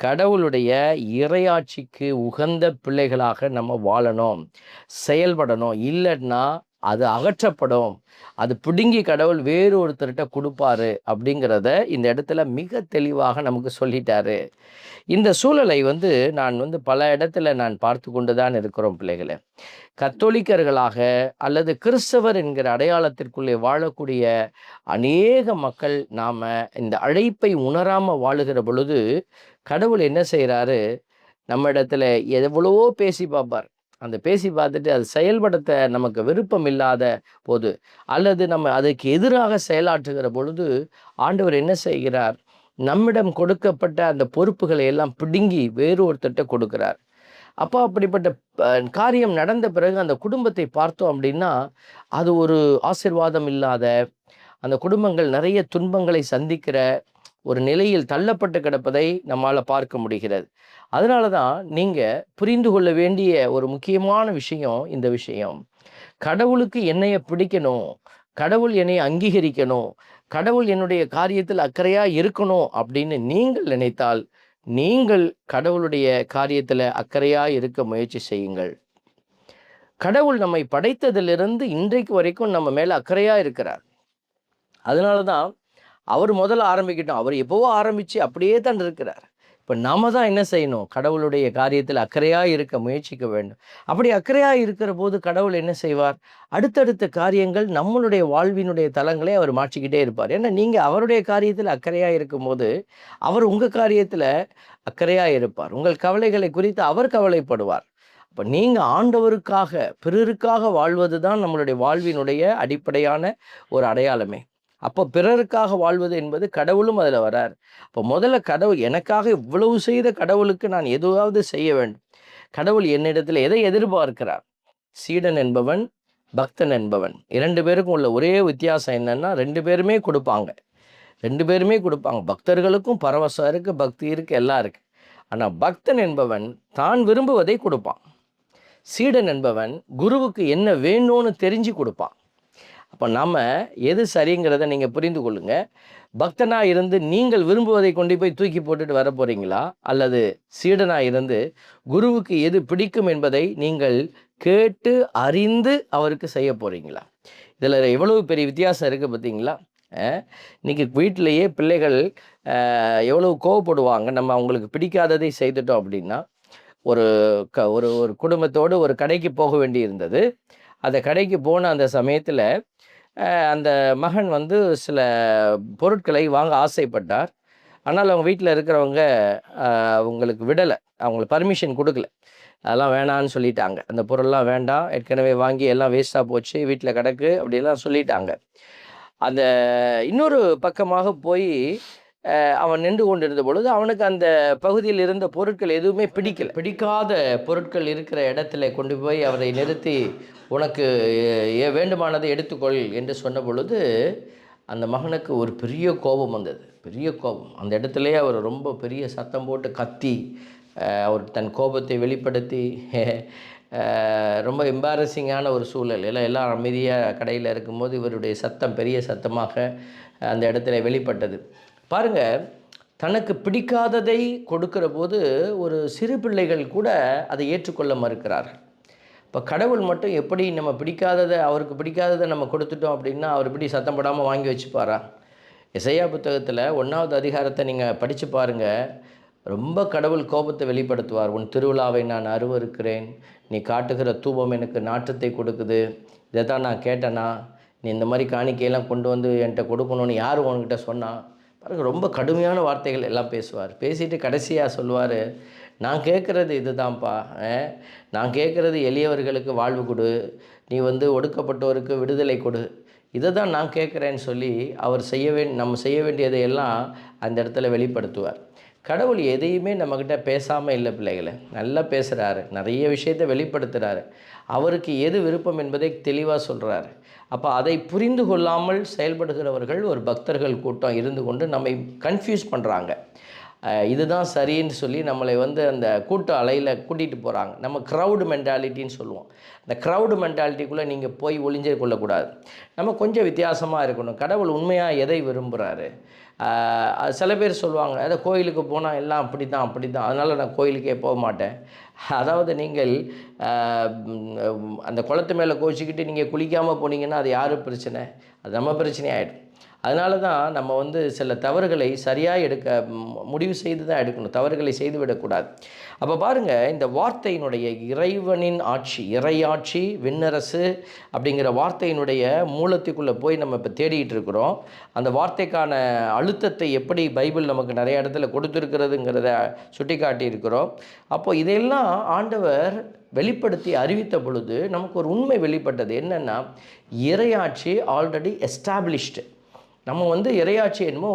கடவுளுடைய இறையாட்சிக்கு உகந்த பிள்ளைகளாக நம்ம வாழணும், செயல்படணும். இல்லைன்னா அது அகற்றப்படும். அது பிடுங்கி கடவுள் வேறு ஒருத்தர்கிட்ட கொடுப்பாரு அப்படிங்கிறத இந்த இடத்துல மிக தெளிவாக நமக்கு சொல்லிட்டாரு. இந்த சூழலை நான் பல இடத்துல நான் பார்த்து கொண்டு தான் இருக்கிறோம் பிள்ளைகளை. கத்தோலிக்கர்களாக அல்லது கிறிஸ்தவர் என்கிற அடையாளத்திற்குள்ளே வாழக்கூடிய அநேக மக்கள் நாம் இந்த அழைப்பை உணராமல் வாழுகிற பொழுது கடவுள் என்ன செய்கிறாரு, நம்ம இடத்துல எவ்வளவோ பேசி பார்ப்பார். அந்த பேசி பார்த்துட்டு அது செயல்படுத்த நமக்கு விருப்பம் இல்லாத போது, அல்லது நம்ம அதுக்கு எதிராக செயலாற்றுகிற பொழுது ஆண்டவர் என்ன செய்கிறார், நம்மிடம் கொடுக்கப்பட்ட அந்த பொறுப்புகளை எல்லாம் பிடுங்கி வேறு ஒருத்தட்ட கொடுக்கிறார். அப்போ அப்படிப்பட்ட காரியம் நடந்த பிறகு அந்த குடும்பத்தை பார்த்தோம் அப்படின்னா அது ஒரு ஆசீர்வாதம் இல்லாத, அந்த குடும்பங்கள் நிறைய துன்பங்களை சந்திக்கிற ஒரு நிலையில் தள்ளப்பட்டு கிடப்பதை நம்மால் பார்க்க முடிகிறது. அதனால தான் நீங்கள் புரிந்து கொள்ள வேண்டிய ஒரு முக்கியமான விஷயம் இந்த விஷயம். கடவுளுக்கு என்னைய பிடிக்கணும், கடவுள் என்னை அங்கீகரிக்கணும், கடவுள் என்னுடைய காரியத்தில் அக்கறையாக இருக்கணும் அப்படின்னு நீங்கள் நினைத்தால் நீங்கள் கடவுளுடைய காரியத்தில் அக்கறையாக இருக்க முயற்சி செய்யுங்கள். கடவுள் நம்மை படைத்ததிலிருந்து இன்றைக்கு வரைக்கும் நம்ம மேலே அக்கறையாக இருக்கிறார். அதனால தான் அவர் முதல்ல ஆரம்பிக்கட்டும், அவர் எப்போவோ ஆரம்பித்து அப்படியே தான் இருக்கிறார். இப்போ நாம் தான் என்ன செய்யணும், கடவுளுடைய காரியத்தில் அக்கறையாக இருக்க முயற்சிக்க வேண்டும். அப்படி அக்கறையாக இருக்கிற போது கடவுள் என்ன செய்வார், அடுத்தடுத்த காரியங்கள் நம்மளுடைய வாழ்வினுடைய தளங்களை அவர் மாற்றிக்கிட்டே இருப்பார். ஏன்னா நீங்கள் அவருடைய காரியத்தில் அக்கறையாக இருக்கும்போது அவர் உங்கள் காரியத்தில் அக்கறையாக இருப்பார். உங்கள் கவலைகளை குறித்து அவர் கவலைப்படுவார். அப்போ நீங்கள் ஆண்டவருக்காக பிறருக்காக வாழ்வது தான் நம்மளுடைய வாழ்வினுடைய அடிப்படையான ஒரு அடையாளமே. அப்போ பிறருக்காக வாழ்வது என்பது கடவுளும் அதில் வரார். அப்போ முதல்ல கடவுள் எனக்காக இவ்வளவு செய்த கடவுளுக்கு நான் எதுவாவது செய்ய வேண்டும். கடவுள் என்னிடத்தில் எதை எதிர்பார்க்கிறார்? சீடன் என்பவன், பக்தன் என்பவன், 2 பேருக்கும் உள்ள ஒரே வித்தியாசம் என்னென்னா 2 பேருமே கொடுப்பாங்க. 2 பேருமே கொடுப்பாங்க. பக்தர்களுக்கும் பரவசம் இருக்குது, பக்தி இருக்குது, எல்லாம் இருக்குது. ஆனால் பக்தன் என்பவன் தான் விரும்புவதை கொடுப்பான். சீடன் என்பவன் குருவுக்கு என்ன வேணும்னு தெரிஞ்சு கொடுப்பான். அப்போ நாம் எது சரிங்கிறத நீங்கள் புரிந்து கொள்ளுங்கள். பக்தனாக இருந்து நீங்கள் விரும்புவதை கொண்டு போய் தூக்கி போட்டுட்டு வர போகிறீங்களா, அல்லது சீடனாக இருந்து குருவுக்கு எது பிடிக்கும் என்பதை நீங்கள் கேட்டு அறிந்து அவருக்கு செய்ய போகிறீங்களா? இதில் எவ்வளவு பெரிய வித்தியாசம் இருக்குது பார்த்தீங்களா? இன்றைக்கி வீட்டிலையே பிள்ளைகள் எவ்வளவு கோவப்படுவாங்க. நம்ம அவங்களுக்கு பிடிக்காததை செய்துட்டோம் அப்படின்னா. ஒரு ஒரு ஒரு குடும்பத்தோடு ஒரு கடைக்கு போக வேண்டி இருந்தது. அந்த கடைக்கு போன அந்த சமயத்தில் அந்த மகன் வந்து சில பொருட்களை வாங்க ஆசைப்பட்டார். ஆனால் அவங்க வீட்டில் இருக்கிறவங்க அவங்களுக்கு விடலை, அவங்களுக்கு பர்மிஷன் கொடுக்கல. அதெல்லாம் வேணான்னு சொல்லிட்டாங்க. அந்த பொருள்லாம் வேண்டாம், ஏற்கனவே வாங்கி எல்லாம் வேஸ்ட்டாக போச்சு, வீட்டில் கிடக்கு அப்படிலாம் சொல்லிட்டாங்க. அந்த இன்னொரு பக்கமாக போய் அவன் நின்று கொண்டிருந்த பொழுது அவனுக்கு அந்த பகுதியில் இருந்த பொருட்கள் எதுவுமே பிடிக்காத பொருட்கள் இருக்கிற இடத்துல கொண்டு போய் அவரை நிறுத்தி, உனக்கு வேண்டுமானதை எடுத்துக்கொள் என்று சொன்ன பொழுது அந்த மகனுக்கு ஒரு பெரிய கோபம் வந்தது. பெரிய கோபம். அந்த இடத்துலையே அவர் ரொம்ப பெரிய சத்தம் போட்டு கத்தி அவர் தன் கோபத்தை வெளிப்படுத்தி ரொம்ப எம்பாரசிங்கான ஒரு சூழல். எல்லாம் அமைதியாக கடையில் இருக்கும்போது இவருடைய சத்தம் பெரிய சத்தமாக அந்த இடத்துல வெளிப்பட்டது. பாருங்கள், தனக்கு பிடிக்காததை கொடுக்கிற போது ஒரு சிறு பிள்ளைகள் கூட அதை ஏற்றுக்கொள்ள மறுக்கிறார்கள். இப்போ கடவுள் மட்டும் எப்படி நம்ம அவருக்கு பிடிக்காததை நம்ம கொடுத்துட்டோம் அப்படின்னா அவர் இப்படி சத்தம் போடாமல் வாங்கி வச்சுப்பாரா? எசையா புத்தகத்தில் 1வது அதிகாரத்தை நீங்கள் படித்து பாருங்கள். ரொம்ப கடவுள் கோபத்தை வெளிப்படுத்துவார். உன் திருவிழாவை நான் அருவருக்கிறேன், நீ காட்டுகிற தூபம் எனக்கு நாற்றத்தை கொடுக்குது, இதை தான் நான் கேட்டேனா, நீ இந்த மாதிரி காணிக்கையெல்லாம் கொண்டு வந்து என்கிட்ட கொடுக்கணும்னு யார் உன்கிட்ட சொன்னான்? பாருங்கள், ரொம்ப கடுமையான வார்த்தைகள் எல்லாம் பேசுவார். பேசிட்டு கடைசியாக சொல்லுவார், நான் கேட்குறது இது தான்ப்பா, நான் கேட்குறது எளியவர்களுக்கு வாழ்வு கொடு, நீ ஒடுக்கப்பட்டோருக்கு விடுதலை கொடு, இதை தான் நான் கேட்குறேன்னு சொல்லி அவர் நம்ம செய்ய வேண்டியதையெல்லாம் அந்த இடத்துல வெளிப்படுத்துவார். கடவுள் எதையுமே நம்மக்கிட்ட பேசாமல் இல்லை பிள்ளைகளை, நல்லா பேசுகிறாரு, நிறைய விஷயத்தை வெளிப்படுத்துகிறாரு. அவருக்கு எது விருப்பம் என்பதை தெளிவாக சொல்கிறாரு. அப்போ அதை புரிந்து கொள்ளாமல் செயல்படுகிறவர்கள் ஒரு பக்தர்கள் கூட்டம் இருந்து கொண்டு நம்மை கன்ஃபியூஸ் பண்ணுறாங்க. இதுதான் சரின்னு சொல்லி நம்மளை அந்த கூட்ட அலையில் கூட்டிகிட்டு போகிறாங்க. நம்ம க்ரௌடு மென்டாலிட்டின்னு சொல்லுவோம். இந்த க்ரௌடு மென்டாலிட்டிக்குள்ளே நீங்கள் போய் ஒளிஞ்சே கொள்ளக்கூடாது. நம்ம கொஞ்சம் வித்தியாசமாக இருக்கணும். கடவுள் உண்மையாக எதை விரும்புகிறாரு? சில பேர் சொல்லுவாங்க, அதை கோயிலுக்கு போனால் எல்லாம் அப்படி தான், அதனால் நான் கோயிலுக்கே போக மாட்டேன். அதாவது நீங்கள் அந்த குளத்து மேலே கோச்சிக்கிட்டு நீங்கள் குளிக்காமல் போனீங்கன்னா அது யார் பிரச்சனை? அது நம்ம பிரச்சனையாகிடும். அதனால தான் நம்ம சில தவறுகளை சரியாக முடிவு செய்து தான் எடுக்கணும். தவறுகளை செய்துவிடக்கூடாது. அப்போ பாருங்கள், இந்த வார்த்தையினுடைய இறைவனின் ஆட்சி, இறையாட்சி, விண்ணரசு அப்படிங்கிற வார்த்தையினுடைய மூலத்துக்குள்ளே போய் நம்ம இப்போ தேடிகிட்டு இருக்கிறோம். அந்த வார்த்தைக்கான அழுத்தத்தை எப்படி பைபிள் நமக்கு நிறைய இடத்துல கொடுத்துருக்கிறதுங்கிறத சுட்டி காட்டியிருக்கிறோம். அப்போது இதையெல்லாம் ஆண்டவர் வெளிப்படுத்தி அறிவித்த பொழுது நமக்கு ஒரு உண்மை வெளிப்பட்டது. என்னென்னா, இறையாட்சி ஆல்ரெடி எஸ்டாப்ளிஷ்டு. நம்ம இறையாட்சி என்னமோ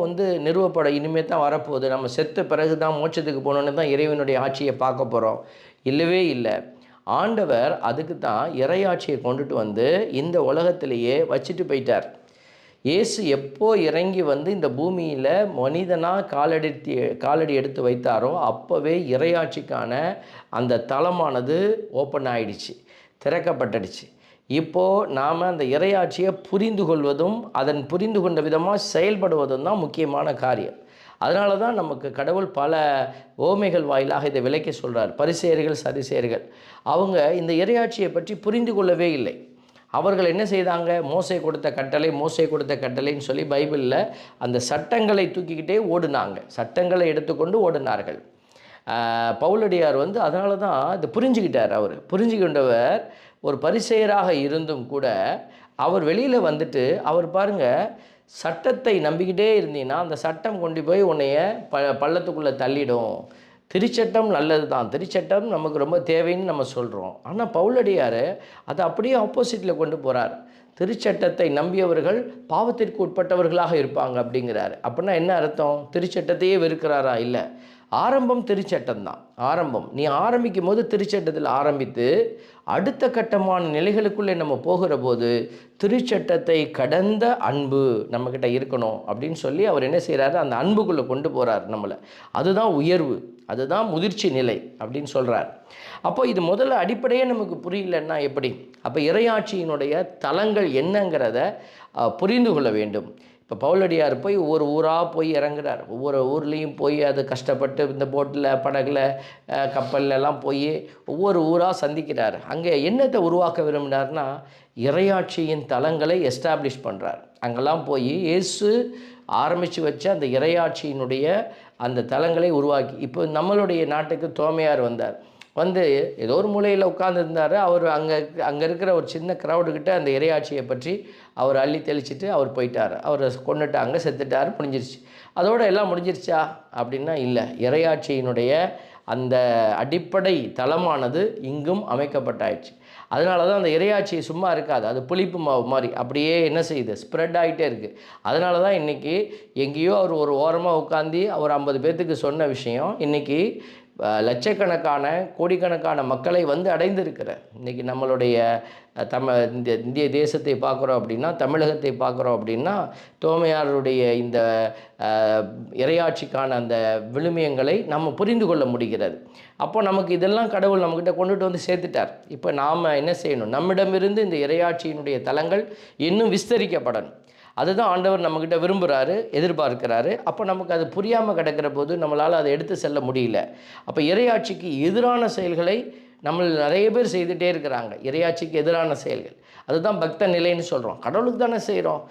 நிறுவப்பட இனிமேல் தான் வரப்போகுது, நம்ம செத்த பிறகு தான் மோட்சத்துக்கு போகணுன்னு தான் இறைவனுடைய ஆட்சியை பார்க்க போகிறோம். இல்லவே இல்லை. ஆண்டவர் அதுக்கு தான் இறையாட்சியை கொண்டுட்டு இந்த உலகத்திலேயே வச்சுட்டு போயிட்டார். இயேசு எப்போ இறங்கி இந்த பூமியில் மனிதனாக காலடி எடுத்து வைத்தாரோ அப்போவே இறையாட்சிக்கான அந்த தளமானது ஓப்பன் ஆகிடுச்சு, திறக்கப்பட்டுடுச்சு. இப்போது நாம் அந்த இறையாட்சியை புரிந்து கொள்வதும் அதன் புரிந்து கொண்ட விதமாக செயல்படுவதும் தான் முக்கியமான காரியம். அதனால தான் நமக்கு கடவுள் பல ஓமைகள் வாயிலாக இதை விளக்கி சொல்கிறார். பரிசேயர்கள், சதுசேயர்கள் அவங்க இந்த இறையாட்சியை பற்றி புரிந்து கொள்ளவே இல்லை. அவர்கள் என்ன செய்தாங்க? மோசே கொடுத்த கட்டளைன்னு சொல்லி பைபிளில் அந்த சட்டங்களை தூக்கிக்கிட்டே ஓடினாங்க, சட்டங்களை எடுத்துக்கொண்டு ஓடினார்கள். பவுலடியார் அதனால தான் இதை புரிஞ்சுக்கிட்டார். அவர் புரிஞ்சுக்கொண்டவர் ஒரு பரிசேயராக இருந்தும் கூட அவர் வெளியில் அவர் பாருங்கள், சட்டத்தை நம்பிக்கிட்டே இருந்தீங்கன்னா அந்த சட்டம் கொண்டு போய் உன்னைய பள்ளத்துக்குள்ளே தள்ளிடும். திருச்சட்டம் நல்லது தான், திருச்சட்டம் நமக்கு ரொம்ப தேவைன்னு நம்ம சொல்கிறோம். ஆனால் பவுலடியார் அதை அப்படியே ஆப்போசிட்டில் கொண்டு போகிறார். திருச்சட்டத்தை நம்பியவர்கள் பாவத்திற்கு உட்பட்டவர்களாக இருப்பாங்க அப்படிங்கிறாரு. அப்படின்னா என்ன அர்த்தம்? திருச்சட்டத்தையே வெறுக்கிறாரா? இல்லை. ஆரம்பம் திருச்சட்டம் தான். ஆரம்பம் நீ ஆரம்பிக்கும் போது திருச்சட்டத்தில் ஆரம்பித்து அடுத்த கட்டமான நிலைகளுக்குள்ளே நம்ம போகிற போது திருச்சட்டத்தை கடந்த அன்பு நம்மக்கிட்ட இருக்கணும் அப்படின்னு சொல்லி அவர் என்ன செய்கிறாரு? அந்த அன்புக்குள்ளே கொண்டு போகிறார் நம்மளை. அதுதான் உயர்வு. அதுதான் முதிர்ச்சி நிலை அப்படின்னு சொல்கிறார். அப்போ இது முதல்ல அடிப்படையே நமக்கு புரியலன்னா எப்படி? அப்போ இறையாட்சியினுடைய தலங்கள் என்னங்கிறத புரிந்து கொள்ள வேண்டும். இப்போ பவுலடியார் போய் ஒவ்வொரு ஊராக போய் இறங்குறார். ஒவ்வொரு ஊர்லேயும் போய் அது கஷ்டப்பட்டு இந்த போட்டில், படகுல, கப்பல்லாம் போய் ஒவ்வொரு ஊராக சந்திக்கிறார். அங்கே என்னத்தை உருவாக்க விரும்பினார்னா, இறையாட்சியின் தலங்களை எஸ்டாப்ளிஷ் பண்ணுறார். அங்கெல்லாம் போய் இயேசு ஆரம்பித்து வச்ச அந்த இறையாட்சியினுடைய அந்த தலங்களை உருவாக்கி, இப்போ நம்மளுடைய நாட்டுக்கு தோமையார் வந்தார். வந்து ஏதோ ஒரு மூலையில் உட்காந்துருந்தார். அவர் அங்கே இருக்கிற ஒரு சின்ன க்ரௌடுக்கிட்ட அந்த இறையாட்சியை பற்றி அவர் அள்ளி தெளிச்சிட்டு அவர் போயிட்டார். அவரை கொண்டுட்டாங்க, செத்துட்டார், முடிஞ்சிருச்சு. அதோடு எல்லாம் முடிஞ்சிருச்சா அப்படின்னா இல்லை. இறையாட்சியினுடைய அந்த அடிப்படை தளமானது இங்கும் அமைக்கப்பட்டாயிடுச்சு. அதனால தான் அந்த இறையாட்சி சும்மா இருக்காது, அது புளிப்பு மாவு மாதிரி அப்படியே என்ன செய்யுது, ஸ்ப்ரெட் ஆகிட்டே இருக்குது. அதனால தான் இன்றைக்கி எங்கேயோ அவர் ஒரு ஓரமாக உட்காந்து அவர் 50 பேர்த்துக்கு சொன்ன விஷயம் இன்றைக்கி லட்சக்கணக்கான கோடிக்கணக்கான மக்களை வந்து அடைந்திருக்கிறார். இன்றைக்கி நம்மளுடைய இந்திய தேசத்தை பார்க்குறோம் அப்படின்னா, தமிழகத்தை பார்க்குறோம் அப்படின்னா, தோமையாருடைய இந்த இறையாட்சிக்கான அந்த விழுமியங்களை நம்ம புரிந்து கொள்ள முடிகிறது. அப்போ நமக்கு இதெல்லாம் கடவுள் நம்மக்கிட்ட கொண்டுட்டு வந்து சேர்த்துட்டார். இப்போ நாம் என்ன செய்யணும்? நம்மிடமிருந்து இந்த இறையாட்சியினுடைய தலங்கள் இன்னும் விஸ்தரிக்கப்படணும். அதுதான் ஆண்டவர் நம்மக்கிட்ட விரும்புகிறாரு, எதிர்பார்க்கிறாரு. அப்போ நமக்கு அது புரியாமல் கிடக்கிற போது நம்மளால் அதை எடுத்து செல்ல முடியல. அப்போ இறையாட்சிக்கு எதிரான செயல்களை நம்ம நிறைய பேர் செய்துகிட்டே இருக்கிறாங்க. இறையாட்சிக்கு எதிரான செயல்கள், அதுதான் பக்த நிலைன்னு சொல்கிறோம். கடவுளுக்கு தானே செய்கிறோம்,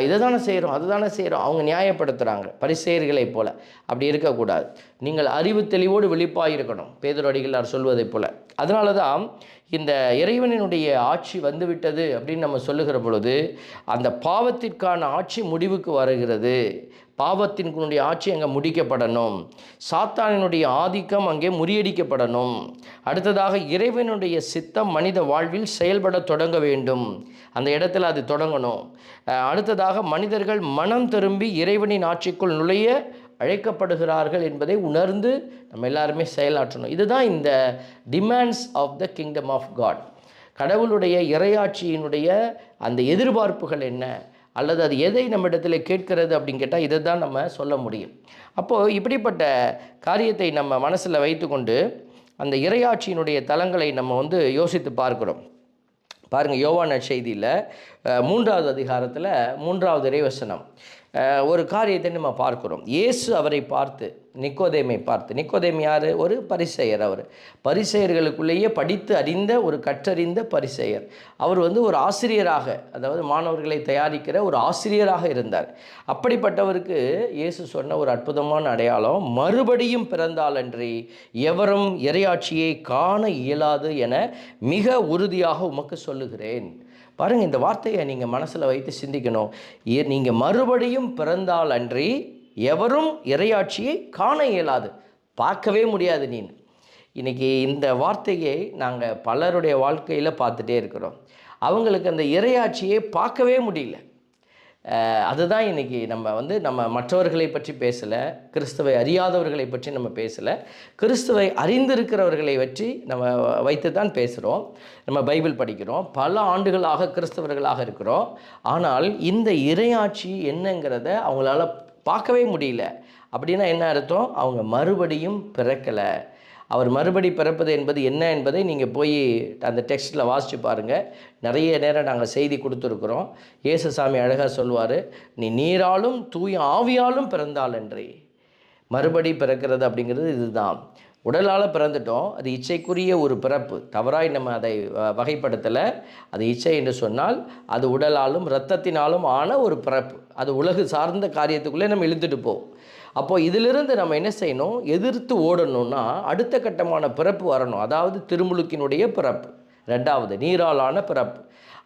இதை தானே செய்கிறோம், அது தானே செய்கிறோம். அவங்க நியாயப்படுத்துகிறாங்க பரிசேயர்களைப் போல். அப்படி இருக்கக்கூடாது. நீங்கள் அறிவு தெளிவோடு விழிப்பாக இருக்கணும், பேதுரு அடிகளார் சொல்வதைப் போல். அதனால தான் இந்த இறைவனினுடைய ஆட்சி வந்துவிட்டது அப்படின்னு நம்ம சொல்லுகிற பொழுது அந்த பாவத்திற்கான ஆட்சி முடிவுக்கு வருகிறது. பாவத்தினுடைய ஆட்சி அங்கே முடிக்கப்படணும். சாத்தானினுடைய ஆதிக்கம் அங்கே முறியடிக்கப்படணும். அடுத்ததாக இறைவனுடைய சித்தம் மனித வாழ்வில் செயல்பட தொடங்க வேண்டும். அந்த இடத்துல அது தொடங்கணும். அடுத்ததாக மனிதர்கள் மனம் திரும்பி இறைவனின் ஆட்சிக்குள் நுழைய அழைக்கப்படுகிறார்கள் என்பதை உணர்ந்து நம்ம எல்லாருமே செயலாற்றணும். இதுதான் இந்த demands of the kingdom of God. கடவுளுடைய இறையாட்சியினுடைய அந்த எதிர்பார்ப்புகள் என்ன, அல்லது அது எதை நம்மிடத்தில் கேட்கிறது அப்படின்னு கேட்டால் இதை தான் நம்ம சொல்ல முடியும். அப்போது இப்படிப்பட்ட காரியத்தை நம்ம மனசில் வைத்து கொண்டு அந்த இறையாட்சியினுடைய தலங்களை நம்ம வந்து யோசித்து பார்க்குறோம். பாருங்கள், யோவான் நற்செய்தியில் 3வது அதிகாரத்தில் 3வது இறைவசனம் ஒரு காரியத்தை நம்ம பார்க்குறோம். இயேசு அவரை பார்த்து, நிக்கோதேமை பார்த்து, நிக்கோதேம் யார்? ஒரு பரிசேயர். அவர் பரிசேயர்களுக்குள்ளேயே படித்து அறிந்த ஒரு கற்றறிந்த பரிசேயர். அவர் வந்து ஒரு ஆசிரியராக, அதாவது மாணவர்களை தயாரிக்கிற ஒரு ஆசிரியராக இருந்தார். அப்படிப்பட்டவருக்கு இயேசு சொன்ன ஒரு அற்புதமான அடையாளம், மறுபடியும் பிறந்தாலன்றி எவரும் இறையாட்சியை காண இயலாது என மிக உறுதியாக உமக்கு சொல்லுகிறேன். பாருங்கள், இந்த வார்த்தையை நீங்கள் மனசில் வைத்து சிந்திக்கணும். நீங்கள் மறுபடியும் பிறந்தால் அன்றி எவரும் இறையாட்சியை காண இயலாது, பார்க்கவே முடியாது. இன்றைக்கி இந்த வார்த்தையை நாங்கள் பலருடைய வாழ்க்கையில் பார்த்துட்டே இருக்கிறோம். அவங்களுக்கு அந்த இறையாட்சியை பார்க்கவே முடியல. அதுதான் இன்றைக்கி நம்ம மற்றவர்களை பற்றி பேசலை, கிறிஸ்துவை அறியாதவர்களை பற்றி நம்ம பேசலை, கிறிஸ்துவை அறிந்திருக்கிறவர்களை பற்றி நம்ம வைத்து தான் பேசுகிறோம். நம்ம பைபிள் படிக்கிறோம், பல ஆண்டுகளாக கிறிஸ்தவர்களாக இருக்கிறோம். ஆனால் இந்த இறையாட்சி என்னங்கிறத அவங்களால பார்க்கவே முடியல. அப்படின்னா என்ன அர்த்தம்? அவங்க மறுபடியும் பிறக்கலை. அவர் மறுபடி பிறப்பது என்பது என்ன என்பதை நீங்கள் போய் அந்த டெக்ஸ்ட்டில் வாசித்து பாருங்கள். நிறைய நேரம் நாங்கள் செய்தி கொடுத்துருக்குறோம். இயேசுசாமி அழகாக சொல்வார், நீ நீராலும் தூய ஆவியாலும் பிறந்தால் என்றே. மறுபடி பிறக்கிறது அப்படிங்கிறது இதுதான். உடலால் பிறந்துட்டோம், அது இச்சைக்குரிய ஒரு பிறப்பு. தவறாய் நம்ம அதை வகைப்படுத்தலை. அது இச்சை என்று சொன்னால் அது உடலாலும் இரத்தத்தினாலும் ஆன ஒரு பிறப்பு. அது உலகு சார்ந்த காரியத்துக்குள்ளே நம்ம இழுத்துட்டு போவோம். அப்போது இதிலிருந்து நம்ம என்ன செய்யணும்? எதிர்த்து ஓடணும்னா அடுத்த கட்டமான பிறப்பு வரணும். அதாவது திருமுழுக்கினுடைய பிறப்பு, 2வது நீராலான பிறப்பு.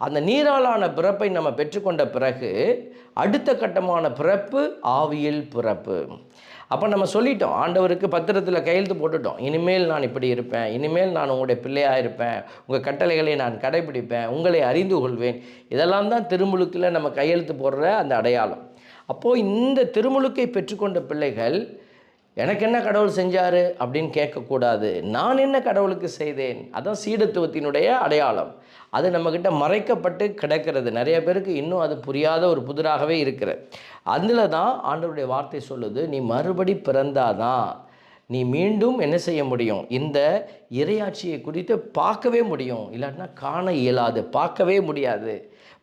அந்த நீராலான பிறப்பை நம்ம பெற்றுக்கொண்ட பிறகு அடுத்த கட்டமான பிறப்பு ஆவியில் பிறப்பு. அப்போ நம்ம சொல்லிட்டோம், ஆண்டவருக்கு பத்திரத்தில் கையெழுத்து போட்டுட்டோம், இனிமேல் நான் இப்படி இருப்பேன், இனிமேல் நான் உங்களுடைய பிள்ளையாக இருப்பேன், உங்கள் கட்டளைகளை நான் கடைபிடிப்பேன், உங்களை அறிந்து கொள்வேன். இதெல்லாம் தான் திருமுழுக்கில் நம்ம கையெழுத்து போடுற அந்த அடையாளம். அப்போது இந்த திருமுழுக்கை பெற்றுக்கொண்ட பிள்ளைகள் எனக்கு என்ன கடவுள் செஞ்சார் அப்படின்னு கேட்கக்கூடாது, நான் என்ன கடவுளுக்கு செய்தேன். அதான் சீடத்துவத்தினுடைய அடையாளம். அது நம்மக்கிட்ட மறைக்கப்பட்டு கிடக்கிறது. நிறைய பேருக்கு இன்னும் அது புரியாத ஒரு புதிராகவே இருக்கிறது. அதில் தான் ஆண்டவருடைய வார்த்தை சொல்லுது, நீ மறுபடி பிறந்தாதான் நீ மீண்டும் என்ன செய்ய முடியும், இந்த இறையாட்சியை குறித்து பார்க்கவே முடியும். இல்லாட்டினா காண இயலாது, பார்க்கவே முடியாது.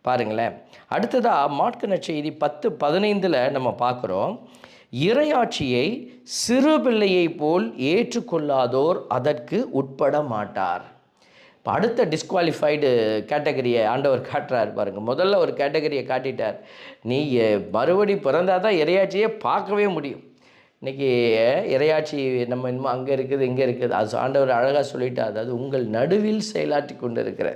பாருங்களேன். அடுத்ததாக மாற்கு நற்செய்தி 10:15 நம்ம பார்க்குறோம், இறையாட்சியை சிறு பிள்ளையை போல் ஏற்றுக்கொள்ளாதோர் அதற்கு உட்பட மாட்டார். இப்போ அடுத்த டிஸ்குவாலிஃபைடு கேட்டகரியை ஆண்டவர் காட்டுறார் பாருங்கள். முதல்ல ஒரு கேட்டகரியை காட்டிட்டார், நீ மறுபடி பிறந்தால் தான் இறையாட்சியை பார்க்கவே முடியும். இன்றைக்கி இறையாட்சி நம்ம இன்னும் அங்கே இருக்குது இங்கே இருக்குது, அது ஆண்டவர் அழகாக சொல்லிட்டார். அதாவது உங்கள் நடுவில் செயலாற்றி கொண்டு இருக்கிற,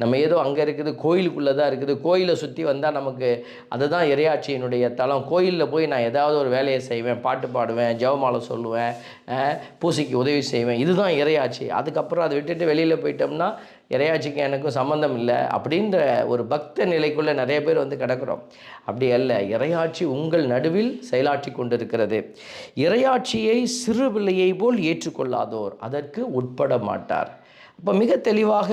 நம்ம ஏதோ அங்கே இருக்குது கோயிலுக்குள்ளே தான் இருக்குது, கோயிலை சுற்றி வந்தால் நமக்கு அதுதான் இறையாட்சியினுடைய தலம். கோயிலில் போய் நான் ஏதாவது ஒரு வேலையை செய்வேன், பாட்டு பாடுவேன், ஜெபமாலை சொல்லுவேன், பூசைக்கு உதவி செய்வேன், இதுதான் இறையாட்சி. அதுக்கப்புறம் அதை விட்டுட்டு வெளியில் போயிட்டோம்னா இறையாட்சிக்கு எனக்கும் சம்மந்தம் இல்லை அப்படின்ற ஒரு பக்த நிலைக்குள்ளே நிறைய பேர் வந்து கிடக்கிறோம். அப்படி அல்ல, இறையாட்சி உங்கள் நடுவில் செயலாற்றி கொண்டிருக்கிறது. இறையாட்சியை சிறு பிள்ளையை போல் ஏற்றுக்கொள்ளாதோர் அதற்கு உட்பட மாட்டார். அப்போ மிக தெளிவாக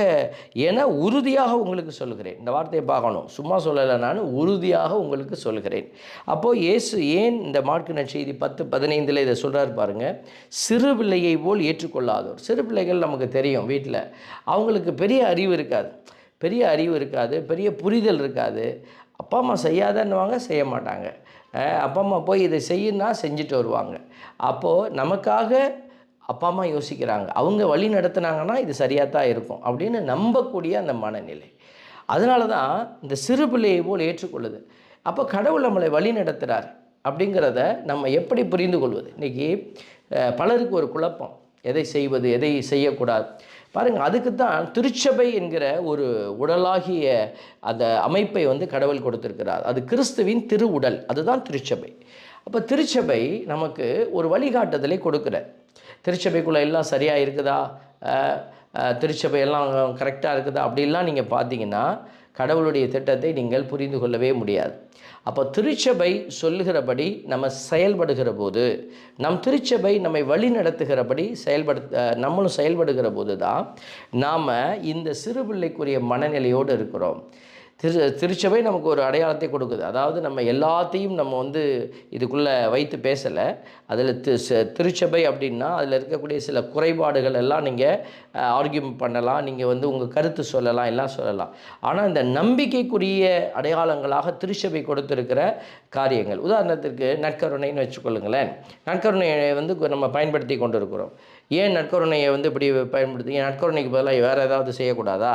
என உறுதியாக உங்களுக்கு சொல்கிறேன். இந்த வார்த்தையை பார்க்கணும், சும்மா சொல்லலை, நான் உறுதியாக உங்களுக்கு சொல்கிறேன். அப்போது இயேசு ஏன் இந்த மாற்கு நற்செய்தி 10:15 இதை சொல்கிறார் பாருங்கள், சிறு பிள்ளையை போல் ஏற்றுக்கொள்ளாதோர். சிறு பிள்ளைகள் நமக்கு தெரியும், வீட்டில் அவங்களுக்கு பெரிய அறிவு இருக்காது, பெரிய புரிதல் இருக்காது. அப்பா அம்மா செய்யாதன்னுவாங்க, செய்ய மாட்டாங்க. அப்பா அம்மா போய் இதை செய்யுன்னா செஞ்சுட்டு வருவாங்க. அப்போது நமக்காக அப்பா அம்மா யோசிக்கிறாங்க, அவங்க வழி நடத்துனாங்கன்னா இது சரியாக தான் இருக்கும் அப்படின்னு நம்பக்கூடிய அந்த மனநிலை. அதனால தான் இந்த சிறு பிள்ளையை போல் ஏற்றுக்கொள்ளுது. அப்போ கடவுள் நம்மளை வழி நடத்துகிறார் அப்படிங்கிறத நம்ம எப்படி புரிந்து கொள்வது? இன்றைக்கி பலருக்கு ஒரு குழப்பம், எதை செய்வது எதை செய்யக்கூடாது. பாருங்கள், அதுக்கு தான் திருச்சபை என்கிற ஒரு உடலாகிய அந்த அமைப்பை வந்து கடவுள் கொடுத்திருக்கிறார். அது கிறிஸ்துவின் திரு உடல், அதுதான் திருச்சபை. அப்போ திருச்சபை நமக்கு ஒரு வழிகாட்டுதலை கொடுக்குறார். திருச்சபைக்குள்ளே எல்லாம் சரியாக இருக்குதா, திருச்சபை எல்லாம் கரெக்டாக இருக்குதா அப்படிலாம் நீங்கள் பார்த்தீங்கன்னா கடவுளுடைய திட்டத்தை நீங்கள் புரிந்து கொள்ளவே முடியாது. அப்போ திருச்சபை சொல்லுகிறபடி நம்ம செயல்படுகிற போது, நம் திருச்சபை நம்மை வழி நடத்துகிறபடி நம்மளும் செயல்படுகிற போது தான் நாம் இந்த சிறுபிள்ளைக்குரிய மனநிலையோடு இருக்கிறோம். திருச்சபை நமக்கு ஒரு அடையாளத்தை கொடுக்குது. அதாவது நம்ம எல்லாத்தையும் நம்ம வந்து இதுக்குள்ளே வைத்து பேசலை. அதில் திருச்சபை அப்படின்னா அதில் இருக்கக்கூடிய சில குறைபாடுகள் எல்லாம் நீங்கள் ஆர்கியூமெண்ட் பண்ணலாம், நீங்கள் வந்து உங்கள் கருத்து சொல்லலாம், எல்லாம் சொல்லலாம். ஆனால் இந்த நம்பிக்கைக்குரிய அடையாளங்களாக திருச்சபை கொடுத்துருக்கிற காரியங்கள், உதாரணத்திற்கு நற்கருணைன்னு வச்சுக்கொள்ளுங்களேன். நற்கருணையை வந்து நம்ம பயன்படுத்தி கொண்டு இருக்கிறோம். ஏன் நற்கருணையை வந்து இப்படி பயன்படுத்தி, ஏன் நற்கருணைக்கு பதிலாக வேறு ஏதாவது செய்யக்கூடாதா,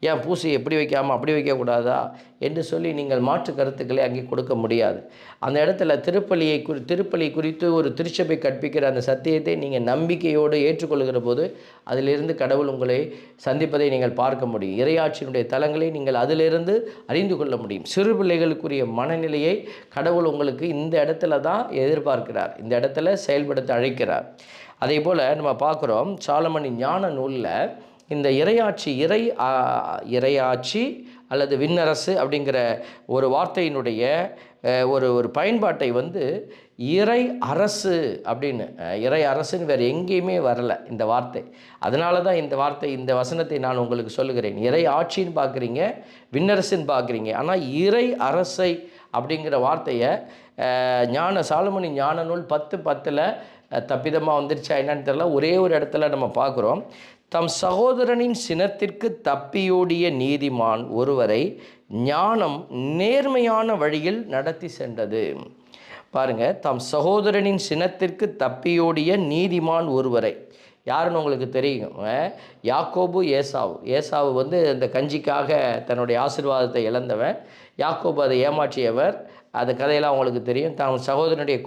ஏன் பூசி எப்படி வைக்காமல் அப்படி வைக்கக்கூடாதா என்று சொல்லி நீங்கள் மாற்று கருத்துக்களை அங்கே கொடுக்க முடியாது. அந்த இடத்துல திருப்பலி குறித்து ஒரு திருச்சபை கற்பிக்கிற அந்த சத்தியத்தை நீங்கள் நம்பிக்கையோடு ஏற்றுக்கொள்கிற போது அதிலிருந்து கடவுள் உங்களை சந்திப்பதை நீங்கள் பார்க்க முடியும். இறையாட்சியினுடைய தலங்களை நீங்கள் அதிலிருந்து அறிந்து கொள்ள முடியும். சிறு பிள்ளைகளுக்குரிய மனநிலையை கடவுள் உங்களுக்கு இந்த இடத்துல தான் எதிர்பார்க்கிறார், இந்த இடத்துல செயல்படுத்த அழைக்கிறார். அதே போல் நம்ம பார்க்குறோம், சாலமனின் ஞான நூலில் இந்த இறையாட்சி அல்லது விண்ணரசு அப்படிங்கிற ஒரு வார்த்தையினுடைய ஒரு பயன்பாட்டை வந்து இறை அரசு அப்படின்னு, இறை அரசுன்னு வேறு எங்கேயுமே வரலை இந்த வார்த்தை. அதனால தான் இந்த வசனத்தை நான் உங்களுக்கு சொல்லுகிறேன். இறை ஆட்சின்னு பார்க்குறீங்க, விண்ணரசுன்னு பார்க்குறீங்க, ஆனால் இறை அரசை அப்படிங்கிற வார்த்தையை சாலமனின் ஞான நூல் 10:10 தப்பிதமாக வந்துருச்சா என்னன்னு தெரியல, ஒரே ஒரு இடத்துல நம்ம பார்க்குறோம், தம் சகோதரனின் சினத்திற்கு தப்பியோடிய நீதிமான் ஒருவரை ஞானம் நேர்மையான வழியில் நடத்தி சென்றது. பாருங்கள், தம் சகோதரனின் சினத்திற்கு தப்பியோடிய நீதிமான் ஒருவரை, யாருன்னு உங்களுக்கு தெரியும், யாக்கோபு ஏசாவு வந்து இந்த கஞ்சிக்காக தன்னுடைய ஆசீர்வாதத்தை இழந்தவன், யாக்கோபு அதை ஏமாற்றியவர். அந்த கதையெல்லாம் அவங்களுக்கு தெரியும். தான் சகோதரனுடைய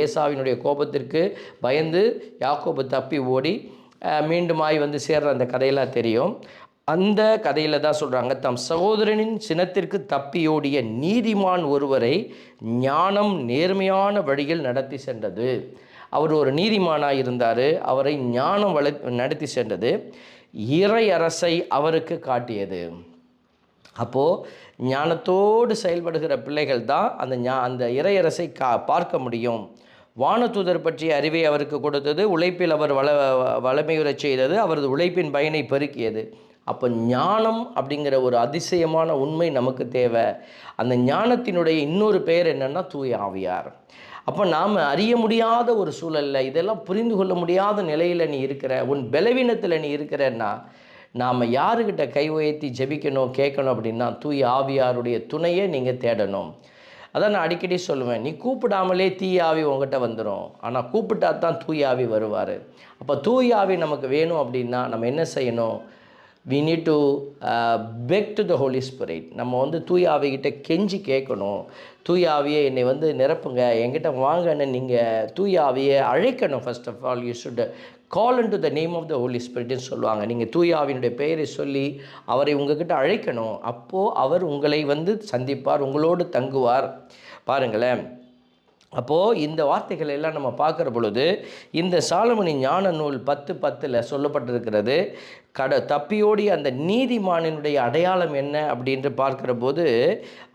ஏசாவினுடைய கோபத்திற்கு பயந்து யாக்கோபு தப்பி ஓடி மீண்டுமாய் வந்து சேர்ற அந்த கதையெல்லாம் தெரியும். அந்த கதையில் தான் சொல்கிறாங்க, தம் சகோதரனின் சினத்திற்கு தப்பியோடிய நீதிமான் ஒருவரை ஞானம் நேர்மையான வழியில் நடத்தி சென்றது. அவர் ஒரு நீதிமானாக இருந்தார், அவரை ஞானம் நடத்தி சென்றது, இறை அரசை அவருக்கு காட்டியது. அப்போது ஞானத்தோடு செயல்படுகிற பிள்ளைகள் தான் அந்த இறையரசை பார்க்க முடியும். வானதூதர் பற்றிய அறிவை அவருக்கு கொடுத்தது, உழைப்பில் அவர் வளமையுறச் செய்தது, அவரது உழைப்பின் பயனை பெருக்கியது. அப்போ ஞானம் அப்படிங்கிற ஒரு அதிசயமான உண்மை நமக்கு தேவை. அந்த ஞானத்தினுடைய இன்னொரு பெயர் என்னென்னா தூய ஆவியார். அப்போ நாம் அறிய முடியாத ஒரு சூழலில், இதெல்லாம் புரிந்து கொள்ள முடியாத நிலையில் நீ இருக்கிற, உன் பலவீனத்தில் நீ இருக்கிறன்னா, நாம் யாருக்கிட்ட கை உயர்த்தி ஜெபிக்கணும் கேட்கணும் அப்படின்னா, தூய ஆவியாருடைய துணையை நீங்கள் தேடணும். அதான் நான் அடிக்கடி சொல்லுவேன், நீ கூப்பிடாமலே தீய ஆவி உங்ககிட்ட வந்துடும், ஆனால் கூப்பிட்டா தான் தூய ஆவி வருவார். அப்போ தூய ஆவி நமக்கு வேணும் அப்படின்னா நம்ம என்ன செய்யணும்? we need to beg to the Holy Spirit. நம்ம வந்து தூய ஆவிகிட்ட கெஞ்சி கேட்கணும், தூய ஆவியை என்னை வந்து நிரப்புங்க, என்கிட்ட வாங்கன்னு நீங்கள் தூய ஆவியை அழைக்கணும். First of all you should call in to the name of the holy ஸ்பிரிட்னு சொல்லுவாங்க. நீங்கள் தூய ஆவியினுடைய பெயரை சொல்லி அவரை உங்ககிட்ட அழைக்கணும். அப்போது அவர் உங்களை வந்து சந்திப்பார், உங்களோடு தங்குவார். பாருங்களேன், அப்போது இந்த வார்த்தைகள் எல்லாம் நம்ம பார்க்குற பொழுது, இந்த சாலமோனின் ஞான நூல் 10:10 சொல்லப்பட்டிருக்கிறது. தப்பியோடி அந்த நீதிமானினுடைய அடையாளம் என்ன அப்படின்ட்டு பார்க்குற போது,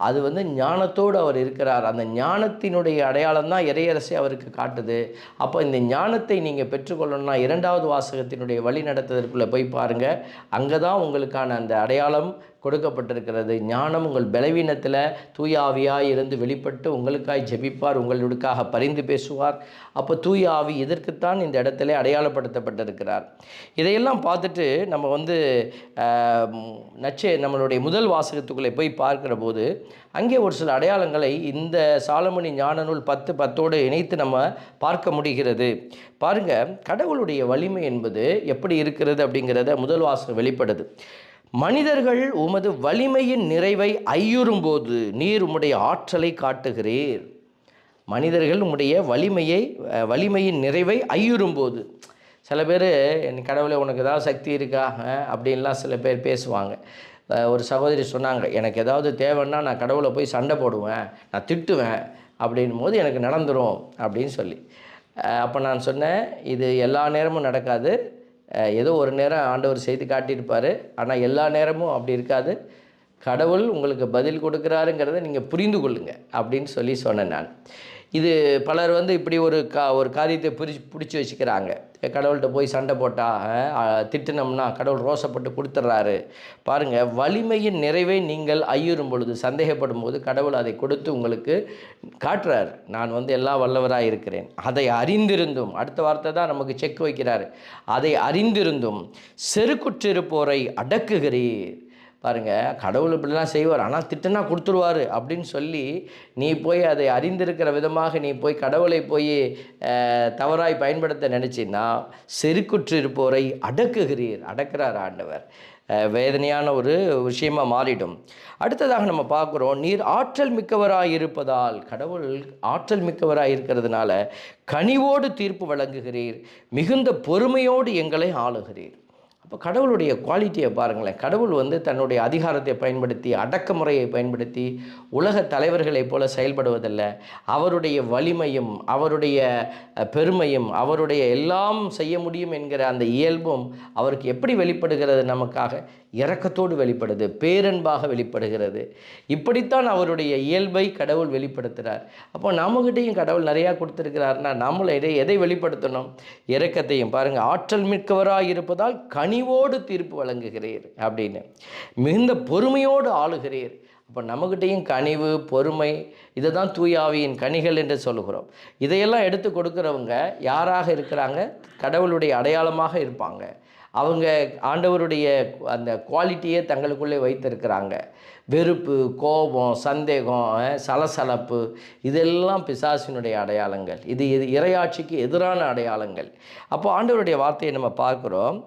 அது வந்து ஞானத்தோடு அவர் இருக்கிறார். அந்த ஞானத்தினுடைய அடையாளம் தான் இறையரசை அவருக்கு காட்டுது. அப்போ இந்த ஞானத்தை நீங்கள் பெற்றுக்கொள்ளணும்னா 2வது வாசகத்தினுடைய வழி நடத்துவதற்குள்ளே போய் பாருங்கள். அங்கே தான் உங்களுக்கான அந்த அடையாளம் கொடுக்கப்பட்டிருக்கிறது. ஞானம் உங்கள் பலவீனத்தில் தூய ஆவியாய் இருந்து வெளிப்பட்டு உங்களுக்காய் ஜெபிப்பார், உங்களுக்காக பரிந்து பேசுவார். அப்போ தூய ஆவி இதற்குத்தான் இந்த இடத்துல அடையாளப்படுத்தப்பட்டிருக்கிறார். இதையெல்லாம் பார்த்துட்டு நம்ம வந்து நம்மளுடைய முதல் வாசகத்துக்குள்ளே போய் பார்க்கிற போது, அங்கே ஒரு சில அடையாளங்களை இந்த சாலமோனி ஞான நூல் 10:10 இணைத்து நம்ம பார்க்க முடிகிறது. பாருங்கள், கடவுளுடைய வலிமை என்பது எப்படி இருக்கிறது அப்படிங்கிறத முதல் வாசகம் வெளிப்படுது. மனிதர்கள் உமது வலிமையின் நிறைவை ஐயுறும்போது நீர் உம்முடைய ஆற்றலை காட்டுகிறீர். மனிதர்கள் உம்முடைய வலிமையின் நிறைவை ஐயுறும்போது. சில பேர், என் கடவுளை உனக்கு ஏதாவது சக்தி இருக்கா அப்படின்லாம் சில பேர் பேசுவாங்க. ஒரு சகோதரி சொன்னாங்க, எனக்கு ஏதாவது தேவைன்னா நான் கடவுளை போய் சண்டை போடுவேன், நான் திட்டுவேன், அப்படின்னும் போது எனக்கு நடந்துடும் அப்படின்னு சொல்லி. அப்போ நான் சொன்னேன், இது எல்லா நேரமும் நடக்காது. ஏதோ ஒரு நேரம் ஆண்டவர் செய்து காட்டியிருப்பார், ஆனால் எல்லா நேரமும் அப்படி இருக்காது. கடவுள் உங்களுக்கு பதில் கொடுக்குறாருங்கிறத நீங்கள் புரிந்து கொள்ளுங்க அப்படின்னு சொன்னேன் நான். இது பலர் வந்து இப்படி ஒரு காரியத்தை பிடிச்சி வச்சுக்கிறாங்க. கடவுள்கிட்ட போய் சண்டை போட்டால் திட்டினோம்னா கடவுள் ரோசப்பட்டு கொடுத்துட்றாரு. பாருங்கள், வலிமையின் நிறைவை நீங்கள் ஐயுறும் பொழுது, சந்தேகப்படும் போது கடவுள் அதை கொடுத்து உங்களுக்கு காட்டுறார். நான் வந்து எல்லா வல்லவராக இருக்கிறேன். அதை அறிந்திருந்தும், அடுத்த வார்த்தை தான் நமக்கு செக் வைக்கிறார், அதை அறிந்திருந்தும் செருக்குற்றிருப்போரை அடக்குகிறீர். பாருங்கள், கடவுள் இப்படிலாம் செய்வார், ஆனால் திட்டனா கொடுத்துருவார் அப்படின்னு சொல்லி நீ போய் அதை அறிந்திருக்கிற விதமாக நீ போய் கடவுளை போய் தவறாய் பயன்படுத்த நினச்சின்னா செருக்குற்று இருப்போரை அடக்குகிறீர். அடக்கிறார் ஆண்டவர். வேதனையான ஒரு விஷயமாக மாறிடும். அடுத்ததாக நம்ம பார்க்குறோம், நீர் ஆற்றல் மிக்கவராக இருப்பதால், கடவுள் ஆற்றல் மிக்கவராக இருக்கிறதுனால கனிவோடு தீர்ப்பு வழங்குகிறீர், மிகுந்த பொறுமையோடு எங்களை ஆளுகிறீர். அப்போ கடவுளுடைய குவாலிட்டியை பாருங்களேன். கடவுள் வந்து தன்னுடைய அதிகாரத்தை பயன்படுத்தி, அடக்குமுறையை பயன்படுத்தி உலக தலைவர்களைப் போல செயல்படுவதில்லை. அவருடைய வலிமையும் அவருடைய பெருமையும் அவருடைய எல்லாம் செய்ய முடியும் என்கிற அந்த இயல்பும் அவருக்கு எப்படி வெளிப்படுகிறது? நமக்காக இரக்கத்தோடு வெளிப்படுது, பேரன்பாக வெளிப்படுகிறது. இப்படித்தான் அவருடைய இயல்பை கடவுள் வெளிப்படுத்துகிறார். அப்போ நம்மகிட்டையும் கடவுள் நிறையா கொடுத்துருக்கிறாருன்னா நம்மளை எதை வெளிப்படுத்தணும்? இரக்கத்தையும். பாருங்கள், ஆற்றல் மிக்கவராக இருப்பதால் கனிவோடு தீர்ப்பு வழங்குகிறீர் அப்படின்னு, மிகுந்த பொறுமையோடு ஆளுகிறீர். அப்போ நம்மகிட்டையும் கனிவு, பொறுமை, இதை தான் தூய ஆவியின் கனிகள் என்று சொல்லுகிறோம். இதையெல்லாம் எடுத்து கொடுக்குறவங்க யாராக இருக்கிறாங்க? கடவுளுடைய அடையாளமாக இருப்பாங்க. அவங்க ஆண்டவருடைய அந்த குவாலிட்டியை தங்களுக்குள்ளே வைத்திருக்கிறாங்க. வெறுப்பு, கோபம், சந்தேகம், சலசலப்பு, இதெல்லாம் பிசாசினுடைய அடையாளங்கள். இது இறையாட்சிக்கு எதிரான அடையாளங்கள். அப்போ ஆண்டவருடைய வார்த்தையை நம்ம பார்க்குறோம்.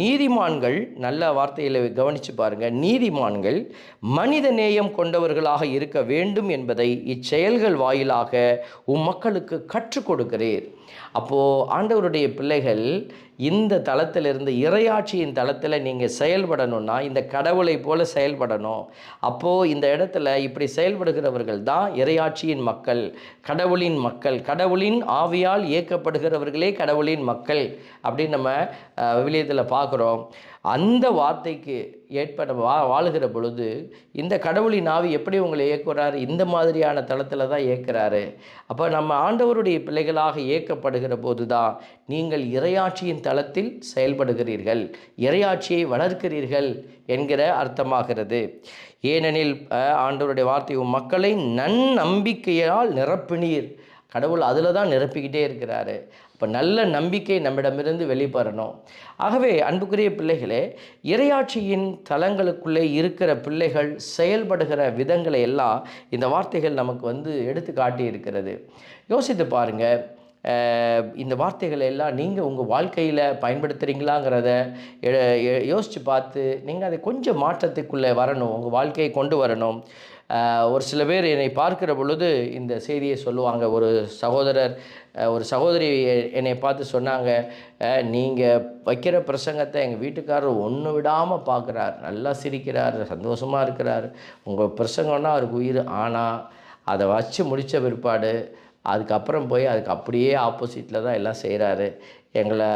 நீதிமான்கள், நல்ல வார்த்தையில் கவனித்து பாருங்கள், நீதிமான்கள் மனித நேயம் கொண்டவர்களாக இருக்க வேண்டும் என்பதை இச்செயல்கள் வாயிலாக மக்களுக்கு கற்றுக் கொடுக்கிறீர். அப்போது ஆண்டவருடைய பிள்ளைகள் இந்த தளத்திலிருந்து, இறையாட்சியின் தளத்தில் நீங்கள் செயல்படணும்னா இந்த கடவுளை போல செயல்படணும். அப்போது இந்த இடத்துல இப்படி செயல்படுகிறவர்கள் தான் இறையாட்சியின் மக்கள், கடவுளின் மக்கள். கடவுளின் ஆவியால் இயக்கப்படுகிறவர்களே கடவுளின் மக்கள் அப்படின்னு நம்ம விவிலியத்தில் பார்க்குறோம். அந்த வார்த்தைக்கு ஏற்ப நம்ம வாழுகிற பொழுது இந்த கடவுளின் ஆவி எப்படி உங்களை இயக்குறாரு? இந்த மாதிரியான தளத்தில் தான் இயக்குறாரு. அப்போ நம்ம ஆண்டவருடைய பிள்ளைகளாக இயக்கப்படுகிற போது தான் நீங்கள் இறையாட்சியின் தளத்தில் செயல்படுகிறீர்கள், இறையாட்சியை வளர்க்கிறீர்கள் என்கிற அர்த்தமாகிறது. ஏனெனில் ஆண்டவருடைய வார்த்தை, மக்களை நன்னம்பிக்கையால் நிரப்பினீர். கடவுள் அதில் தான் நிரப்பிக்கிட்டே இருக்கிறாரு. அப்போ நல்ல நம்பிக்கை நம்மிடமிருந்து வெளிப்படணும். ஆகவே அன்புக்குரிய பிள்ளைகளே, இறையாட்சியின் தலங்களுக்குள்ளே இருக்கிற பிள்ளைகள் செயல்படுகிற விதங்களை எல்லாம் இந்த வார்த்தைகள் நமக்கு எடுத்து காட்டி இருக்கிறது. யோசித்து பாருங்கள், இந்த வார்த்தைகளை எல்லாம் நீங்கள் உங்கள் வாழ்க்கையில் பயன்படுத்துகிறீங்களாங்கிறத யோசித்து பார்த்து நீங்கள் அதை கொஞ்சம் மாற்றத்துக்குள்ளே வரணும், உங்கள் வாழ்க்கையை கொண்டு வரணும். ஒரு சில பேர் என்னை பார்க்கிற பொழுது இந்த செய்தியை சொல்லுவாங்க. ஒரு சகோதரர், ஒரு சகோதரி என்னை பார்த்து சொன்னாங்க, நீங்கள் வைக்கிற பிரசங்கத்தை எங்கள் வீட்டுக்காரர் ஒன்று விடாமல் பார்க்குறார், நல்லா சிரிக்கிறார், சந்தோஷமாக இருக்கிறார், உங்கள் பிரசங்கம்னா அவருக்கு உயிர். ஆனால் அதை வச்சு முடித்த பிற்பாடு அதுக்கப்புறம் போய் அதுக்கு அப்படியே ஆப்போசிட்டில் தான் எல்லாம் செய்கிறாரு, எங்களை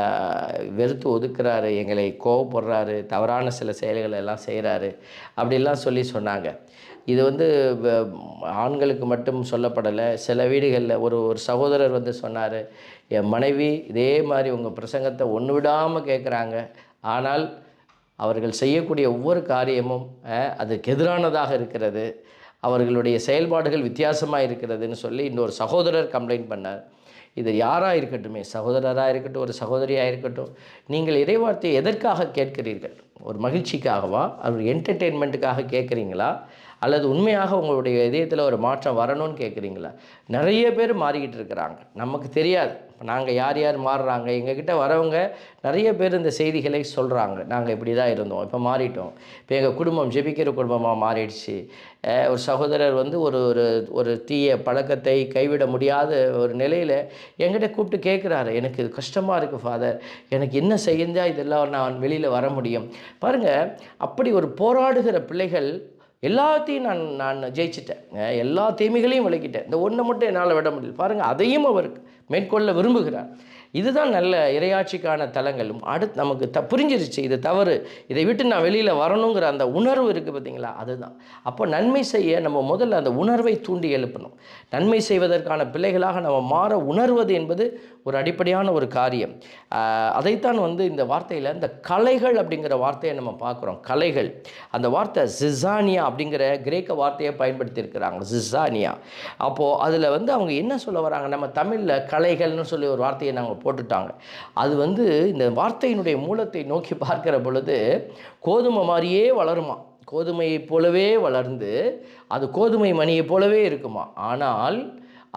வெறுத்து ஒதுக்குறாரு, எங்களை கோவப்படுறாரு, தவறான சில செயல்களை எல்லாம் செய்கிறாரு அப்படிலாம் சொன்னாங்க. இது ஆண்களுக்கு மட்டும் சொல்லப்படலை. சில வீடுகளில் ஒரு சகோதரர் சொன்னார், என் மனைவி இதே மாதிரி உங்கள் பிரசங்கத்தை ஒன்று விடாமல் கேட்குறாங்க, ஆனால் அவர்கள் செய்யக்கூடிய ஒவ்வொரு காரியமும் அதுக்கு எதிரானதாக இருக்கிறது, அவர்களுடைய செயல்பாடுகள் வித்தியாசமாக இருக்கிறதுன்னு சொல்லி இன்னொரு சகோதரர் கம்ப்ளைண்ட் பண்ணார். இது யாராக இருக்கட்டுமே, சகோதரராக இருக்கட்டும், ஒரு சகோதரியாக இருக்கட்டும், நீங்கள் இறைவார்த்தையை எதற்காக கேட்கிறீர்கள்? ஒரு மகிழ்ச்சிக்காகவா, ஒரு என்டர்டெயின்மெண்ட்டுக்காக கேட்குறீங்களா, அல்லது உண்மையாக உங்களுடைய இதயத்தில் ஒரு மாற்றம் வரணும்னு கேட்குறீங்களா? நிறைய பேர் மாறிக்கிட்டு இருக்கிறாங்க, நமக்கு தெரியாது. நாங்கள் யார் யார் மாறுறாங்க, எங்ககிட்ட வரவங்க நிறைய பேர் இந்த செய்திகளை சொல்கிறாங்க, நாங்கள் இப்படி தான் இருந்தோம், இப்போ மாறிட்டோம், இப்போ எங்கள் குடும்பம் ஜெபிக்கிற குடும்பமாக மாறிடுச்சு. ஒரு சகோதரர் ஒரு ஒரு ஒரு தீய பழக்கத்தை கைவிட முடியாத ஒரு நிலையில் என்கிட்ட கூப்பிட்டு கேட்குறாரு, எனக்கு இது கஷ்டமாக இருக்குது ஃபாதர், எனக்கு என்ன செஞ்சால் இதெல்லாம் நான் வெளியில் வர முடியும்? பாருங்கள், அப்படி ஒரு போராடுகிற பிள்ளைகள் எல்லாத்தையும் நான் ஜெயிச்சிட்டேன், எல்லா தீமைகளையும் விளக்கிட்டேன், இந்த ஒன்றை மட்டும் என்னால் விட முடியல. பாருங்கள், அதையும் அவர் மேற்கொள்ள விரும்புகிறார். இதுதான் நல்ல இறையாட்சிக்கான தலங்களும். அடுத்து நமக்கு புரிஞ்சிருச்சு, இது தவறு, இதை விட்டு நான் வெளியில் வரணுங்கிற அந்த உணர்வு இருக்குது பார்த்தீங்களா, அதுதான். அப்போ நன்மை செய்ய நம்ம முதல்ல அந்த உணர்வை தூண்டி எழுப்பணும். நன்மை செய்வதற்கான பிள்ளைகளாக நம்ம மாற உணர்வது என்பது ஒரு அடிப்படையான ஒரு காரியம். அதைத்தான் இந்த வார்த்தையில் இந்த கலைகள் அப்படிங்கிற வார்த்தையை நம்ம பார்க்குறோம். கலைகள், அந்த வார்த்தை ஜிசானியா அப்படிங்கிற கிரேக்க வார்த்தையை பயன்படுத்தியிருக்கிறாங்க, ஜிசானியா. அப்போது அதில் அவங்க என்ன சொல்ல வராங்க, நம்ம தமிழில் கலைகள்னு சொல்லி ஒரு வார்த்தையை நாங்கள் போட்டுட்டாங்க. அது இந்த வார்த்தையினுடைய மூலத்தை நோக்கி பார்க்கிற பொழுது கோதுமை மாதிரியே வளருமா, கோதுமையை போலவே வளர்ந்து அது கோதுமை மணியை போலவே இருக்குமா. ஆனால்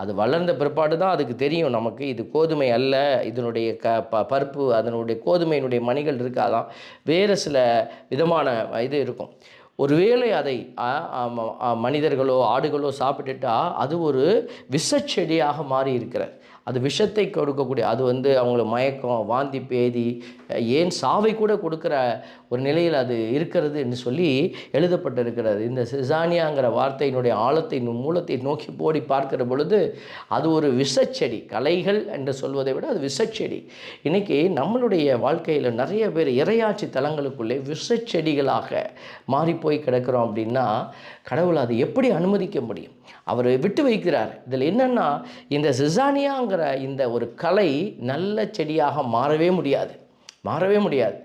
அது வளர்ந்த பிற்பாடு தான் அதுக்கு தெரியும் நமக்கு இது கோதுமை அல்ல, இதனுடைய பருப்பு, அதனுடைய கோதுமையினுடைய மணிகள் இருக்காதான், வேறு சில விதமான இது இருக்கும். ஒருவேளை அதை மனிதர்களோ ஆடுகளோ சாப்பிட்டுட்டா அது ஒரு விஷச்செடியாக மாறி இருக்கிறது. அது விஷத்தை கொடுக்கக்கூடிய, அது அவங்கள மயக்கம், வாந்தி, பேதி, ஏன் சாவை கூட கொடுக்குற ஒரு நிலையில் அது இருக்கிறது என்று சொல்லி எழுதப்பட்டிருக்கிறது. இந்த சிசானியாங்கிற வார்த்தையினுடைய ஆழத்தை மூலத்தை நோக்கி போடி பார்க்கிற பொழுது அது ஒரு விஷச்செடி. கலைகள் என்று சொல்வதை விட அது விஷச்செடி. இன்றைக்கி நம்மளுடைய வாழ்க்கையில் நிறைய பேர் இறையாட்சி தலங்களுக்குள்ளே விஷச்செடிகளாக மாறிப்போய் கிடக்கிறோம். அப்படின்னா கடவுள் அதை எப்படி அனுமதிக்க முடியும்? அவர் விட்டு வைக்கிறார். இதில் என்னென்னா, இந்த சிசானியாங்கிற இந்த ஒரு கலை நல்ல செடியாக மாறவே முடியாது.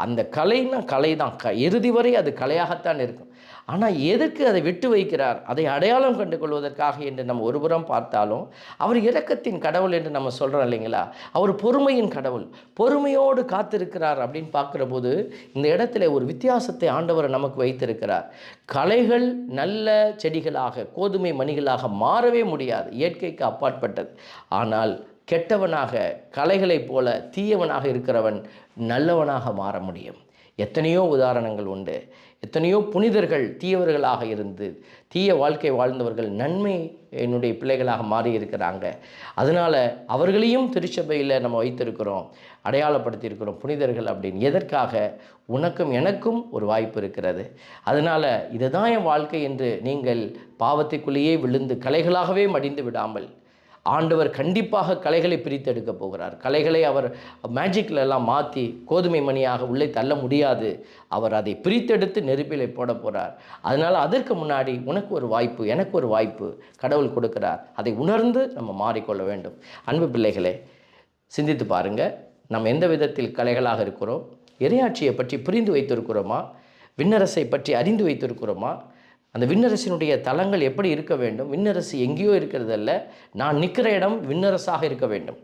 அந்த கலைன்னா கலை தான், இறுதி வரை அது கலையாகத்தான் இருக்கும். ஆனால் எதற்கு அதை விட்டு வைக்கிறார்? அதை அடையாளம் கண்டு கொள்வதற்காக என்று நம்ம ஒருபுறம் பார்த்தாலும் அவர் இரக்கத்தின் கடவுள் என்று நம்ம சொல்கிறோம் இல்லைங்களா? அவர் பொறுமையின் கடவுள், பொறுமையோடு காத்திருக்கிறார். அப்படின்னு பார்க்குற போது இந்த இடத்துல ஒரு வித்தியாசத்தை ஆண்டவர் நமக்கு வைத்திருக்கிறார். கலைகள் நல்ல செடிகளாக, கோதுமை மணிகளாக மாறவே முடியாது, இயற்கைக்கு அப்பாற்பட்டது. ஆனால் கெட்டவனாக, கலைகளைப் போல தீயவனாக இருக்கிறவன் நல்லவனாக மாற முடியும். எத்தனையோ உதாரணங்கள் உண்டு. எத்தனையோ புனிதர்கள் தீயவர்களாக இருந்து தீய வாழ்க்கை வாழ்ந்தவர்கள் நன்மை என்னுடைய பிள்ளைகளாக மாறி இருக்கிறாங்க. அதனால் அவர்களையும் திருச்சபையில் நம்ம வைத்திருக்கிறோம், அடையாளப்படுத்தியிருக்கிறோம் புனிதர்கள் அப்படின்னு. எதற்காக? உனக்கும் எனக்கும் ஒரு வாய்ப்பு இருக்கிறது. அதனால் இதுதான் என் வாழ்க்கை என்று நீங்கள் பாவத்துக்குள்ளேயே விழுந்து கலைகளாகவே மடிந்து விடாமல், ஆண்டவர் கண்டிப்பாக கலைகளை பிரித்தெடுக்க போகிறார். கலைகளை அவர் மேஜிக்கில் எல்லாம் மாற்றி கோதுமை மணியாக உள்ளே தள்ள முடியாது. அவர் அதை பிரித்தெடுத்து நெருப்பிலை போட போகிறார். அதனால் அதற்கு முன்னாடி உனக்கு ஒரு வாய்ப்பு, எனக்கு ஒரு வாய்ப்பு கடவுள் கொடுக்கிறார். அதை உணர்ந்து நம்ம மாறிக்கொள்ள வேண்டும். அன்பு பிள்ளைகளே, சிந்தித்து பாருங்கள், நம்ம எந்த விதத்தில் கலைகளாக இருக்கிறோம்? இறையாட்சியை பற்றி புரிந்து வைத்திருக்கிறோமா? விண்ணரசை பற்றி அறிந்து வைத்திருக்கிறோமா? அந்த விண்ணரசினுடைய தலங்கள் எப்படி இருக்க வேண்டும்? விண்ணரசு எங்கேயோ இருக்கிறதல்ல, நான் நிற்கிற இடம் விண்ணரசாக இருக்க வேண்டும்.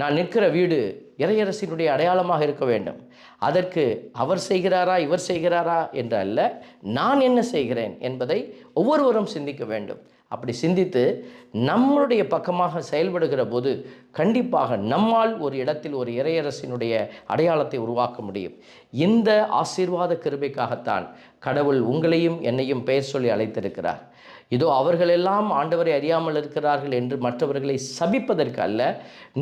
நான் நிற்கிற வீடு இறையரசினுடைய அடையாளமாக இருக்க வேண்டும். அதற்கு அவர் செய்கிறாரா, இவர் செய்கிறாரா என்று அல்ல, நான் என்ன செய்கிறேன் என்பதை ஒவ்வொருவரும் சிந்திக்க வேண்டும். அப்படி சிந்தித்து நம்மளுடைய பக்கமாக செயல்படுகிற போது கண்டிப்பாக நம்மால் ஒரு இடத்தில் ஒரு இறையரசினுடைய அடையாளத்தை உருவாக்க முடியும். இந்த ஆசீர்வாத கிருபைக்காகத்தான் கடவுள் உங்களையும் என்னையும் பெயர் சொல்லி அழைத்திருக்கிறார். இதோ அவர்களெல்லாம் ஆண்டவரை அறியாமல் இருக்கிறார்கள் என்று மற்றவர்களை சபிப்பதற்கு அல்ல,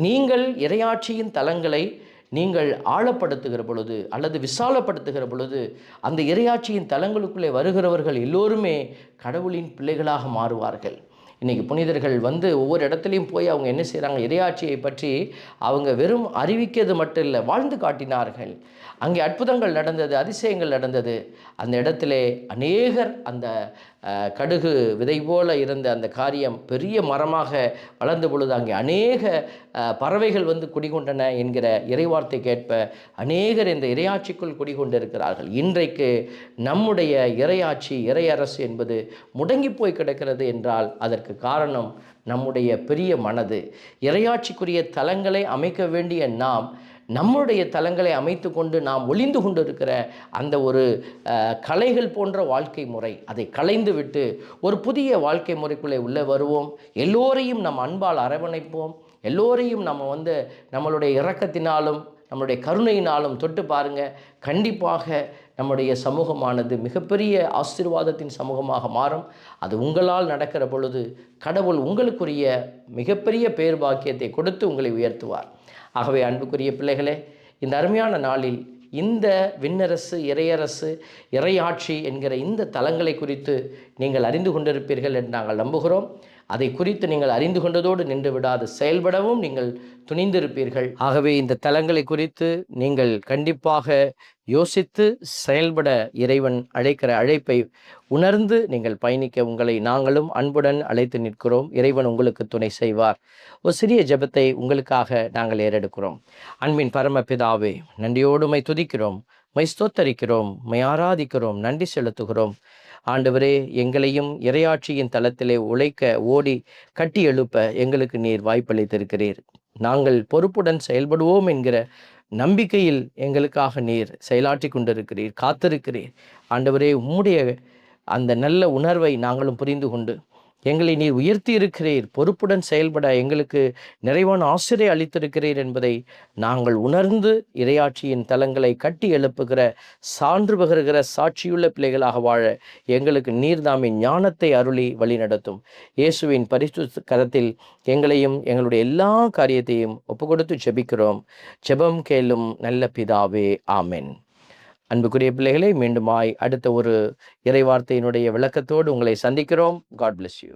நீங்கள் இறையாட்சியின் தலங்களை நீங்கள் ஆழப்படுத்துகிற பொழுது அல்லது விசாலப்படுத்துகிற பொழுது அந்த இறையாட்சியின் தலங்களுக்குள்ளே வருகிறவர்கள் எல்லோருமே கடவுளின் பிள்ளைகளாக மாறுவார்கள். இன்றைக்கி புனிதர்கள் ஒவ்வொரு இடத்துலையும் போய் அவங்க என்ன செய்கிறாங்க, இறையாட்சியை பற்றி அவங்க வெறும் அறிவிக்கிறது மட்டும் இல்லை, வாழ்ந்து காட்டினார்கள். அங்கே அற்புதங்கள் நடந்தது, அதிசயங்கள் நடந்தது. அந்த இடத்திலே அநேகர் அந்த கடுகு விதை போல இருந்த அந்த காரியம் பெரிய மரமாக வளர்ந்த பொழுது அங்கே அநேக பறவைகள் குடிகொண்டன என்கிற இறைவார்த்தை கேட்ப அநேகர் இந்த இறையாட்சிக்குள் குடிகொண்டிருக்கிறார்கள். இன்றைக்கு நம்முடைய இறையாட்சி, இறையரசு என்பது முடங்கி போய் கிடக்கிறது என்றால் அதற்கு காரணம் நம்முடைய பெரிய மனது. இறையாட்சிக்குரிய தலங்களை அமைக்க வேண்டிய நாம் நம்முடைய தலங்களை அமைத்து கொண்டு நாம் ஒளிந்து கொண்டு இருக்கிற அந்த ஒரு கலைகள் போன்ற வாழ்க்கை முறை, அதை களைந்து விட்டு ஒரு புதிய வாழ்க்கை முறைக்குள்ளே உள்ளே வருவோம். எல்லோரையும் நம் அன்பால் அரவணைப்போம். எல்லோரையும் நம்ம நம்மளுடைய இரக்கத்தினாலும் நம்மளுடைய கருணையினாலும் தொட்டு பாருங்கள். கண்டிப்பாக நம்முடைய சமூகமானது மிகப்பெரிய ஆசீர்வாதத்தின் சமூகமாக மாறும். அது உங்களால் நடக்கிற பொழுது கடவுள் உங்களுக்குரிய மிகப்பெரிய பேர் பாக்கியத்தை கொடுத்து உங்களை உயர்த்துவார். ஆகவே அன்புக்குரிய பிள்ளைகளே, இந்த அருமையான நாளில் இந்த விண்ணரசு, இறையரசு, இறையாட்சி என்கிற இந்த தலங்களை குறித்து நீங்கள் அறிந்து கொண்டிருப்பீர்கள் என்று நாங்கள் நம்புகிறோம். அதை குறித்து நீங்கள் அறிந்து கொண்டதோடு நின்று விடாது செயல்படவும் நீங்கள் துணிந்திருப்பீர்கள். ஆகவே இந்த தலங்களை குறித்து நீங்கள் கண்டிப்பாக யோசித்து செயல்பட இறைவன் அழைக்கிற அழைப்பை உணர்ந்து நீங்கள் பயணிக்க உங்களை நாங்களும் அன்புடன் அழைத்து நிற்கிறோம். இறைவன் உங்களுக்கு துணை செய்வார். ஒரு சிறிய ஜெபத்தை உங்களுக்காக நாங்கள் ஏறெடுக்கிறோம். அன்பின் பரமபிதாவே, நன்றியோடு மை துதிக்கிறோம், மை ஸ்தோத்தரிக்கிறோம், மை ஆராதிக்கிறோம், நன்றி செலுத்துகிறோம். ஆண்டவரே, எங்களையும் இறையாட்சியின் தளத்திலே உழைக்க ஓடி கட்டி எழுப்ப எங்களுக்கு நீர் வாய்ப்பளித்திருக்கிறீர். நாங்கள் பொறுப்புடன் செயல்படுவோம் என்கிற நம்பிக்கையில் எங்களுக்காக நீர் செயலாற்றி கொண்டிருக்கிறீர், காத்திருக்கிறீர். ஆண்டவரே, உம்முடைய அந்த நல்ல உணர்வை நாங்களும் புரிந்து கொண்டு எங்களை நீர் உயர்த்தி இருக்கிறீர், பொறுப்புடன் செயல்பட எங்களுக்கு நிறைவான ஆசிரியை அளித்திருக்கிறீர் என்பதை நாங்கள் உணர்ந்து இறையாட்சியின் தலங்களை கட்டி எழுப்புகிற, சான்று பகருகிற சாட்சியுள்ள பிள்ளைகளாக வாழ எங்களுக்கு நீர்தாமின் ஞானத்தை அருளி வழிநடத்தும். இயேசுவின் பரிசுத்த கரத்தில் எங்களையும் எங்களுடைய எல்லா காரியத்தையும் ஒப்புக்கொடுத்து ஜெபிக்கிறோம். ஜெபம் கேளும் நல்ல பிதாவே, ஆமென். அன்புக்குரிய பிள்ளைகளை, மீண்டுமாய் அடுத்த ஒரு இறைவார்த்தையினுடைய விளக்கத்தோடு உங்களை சந்திக்கிறோம். God bless you.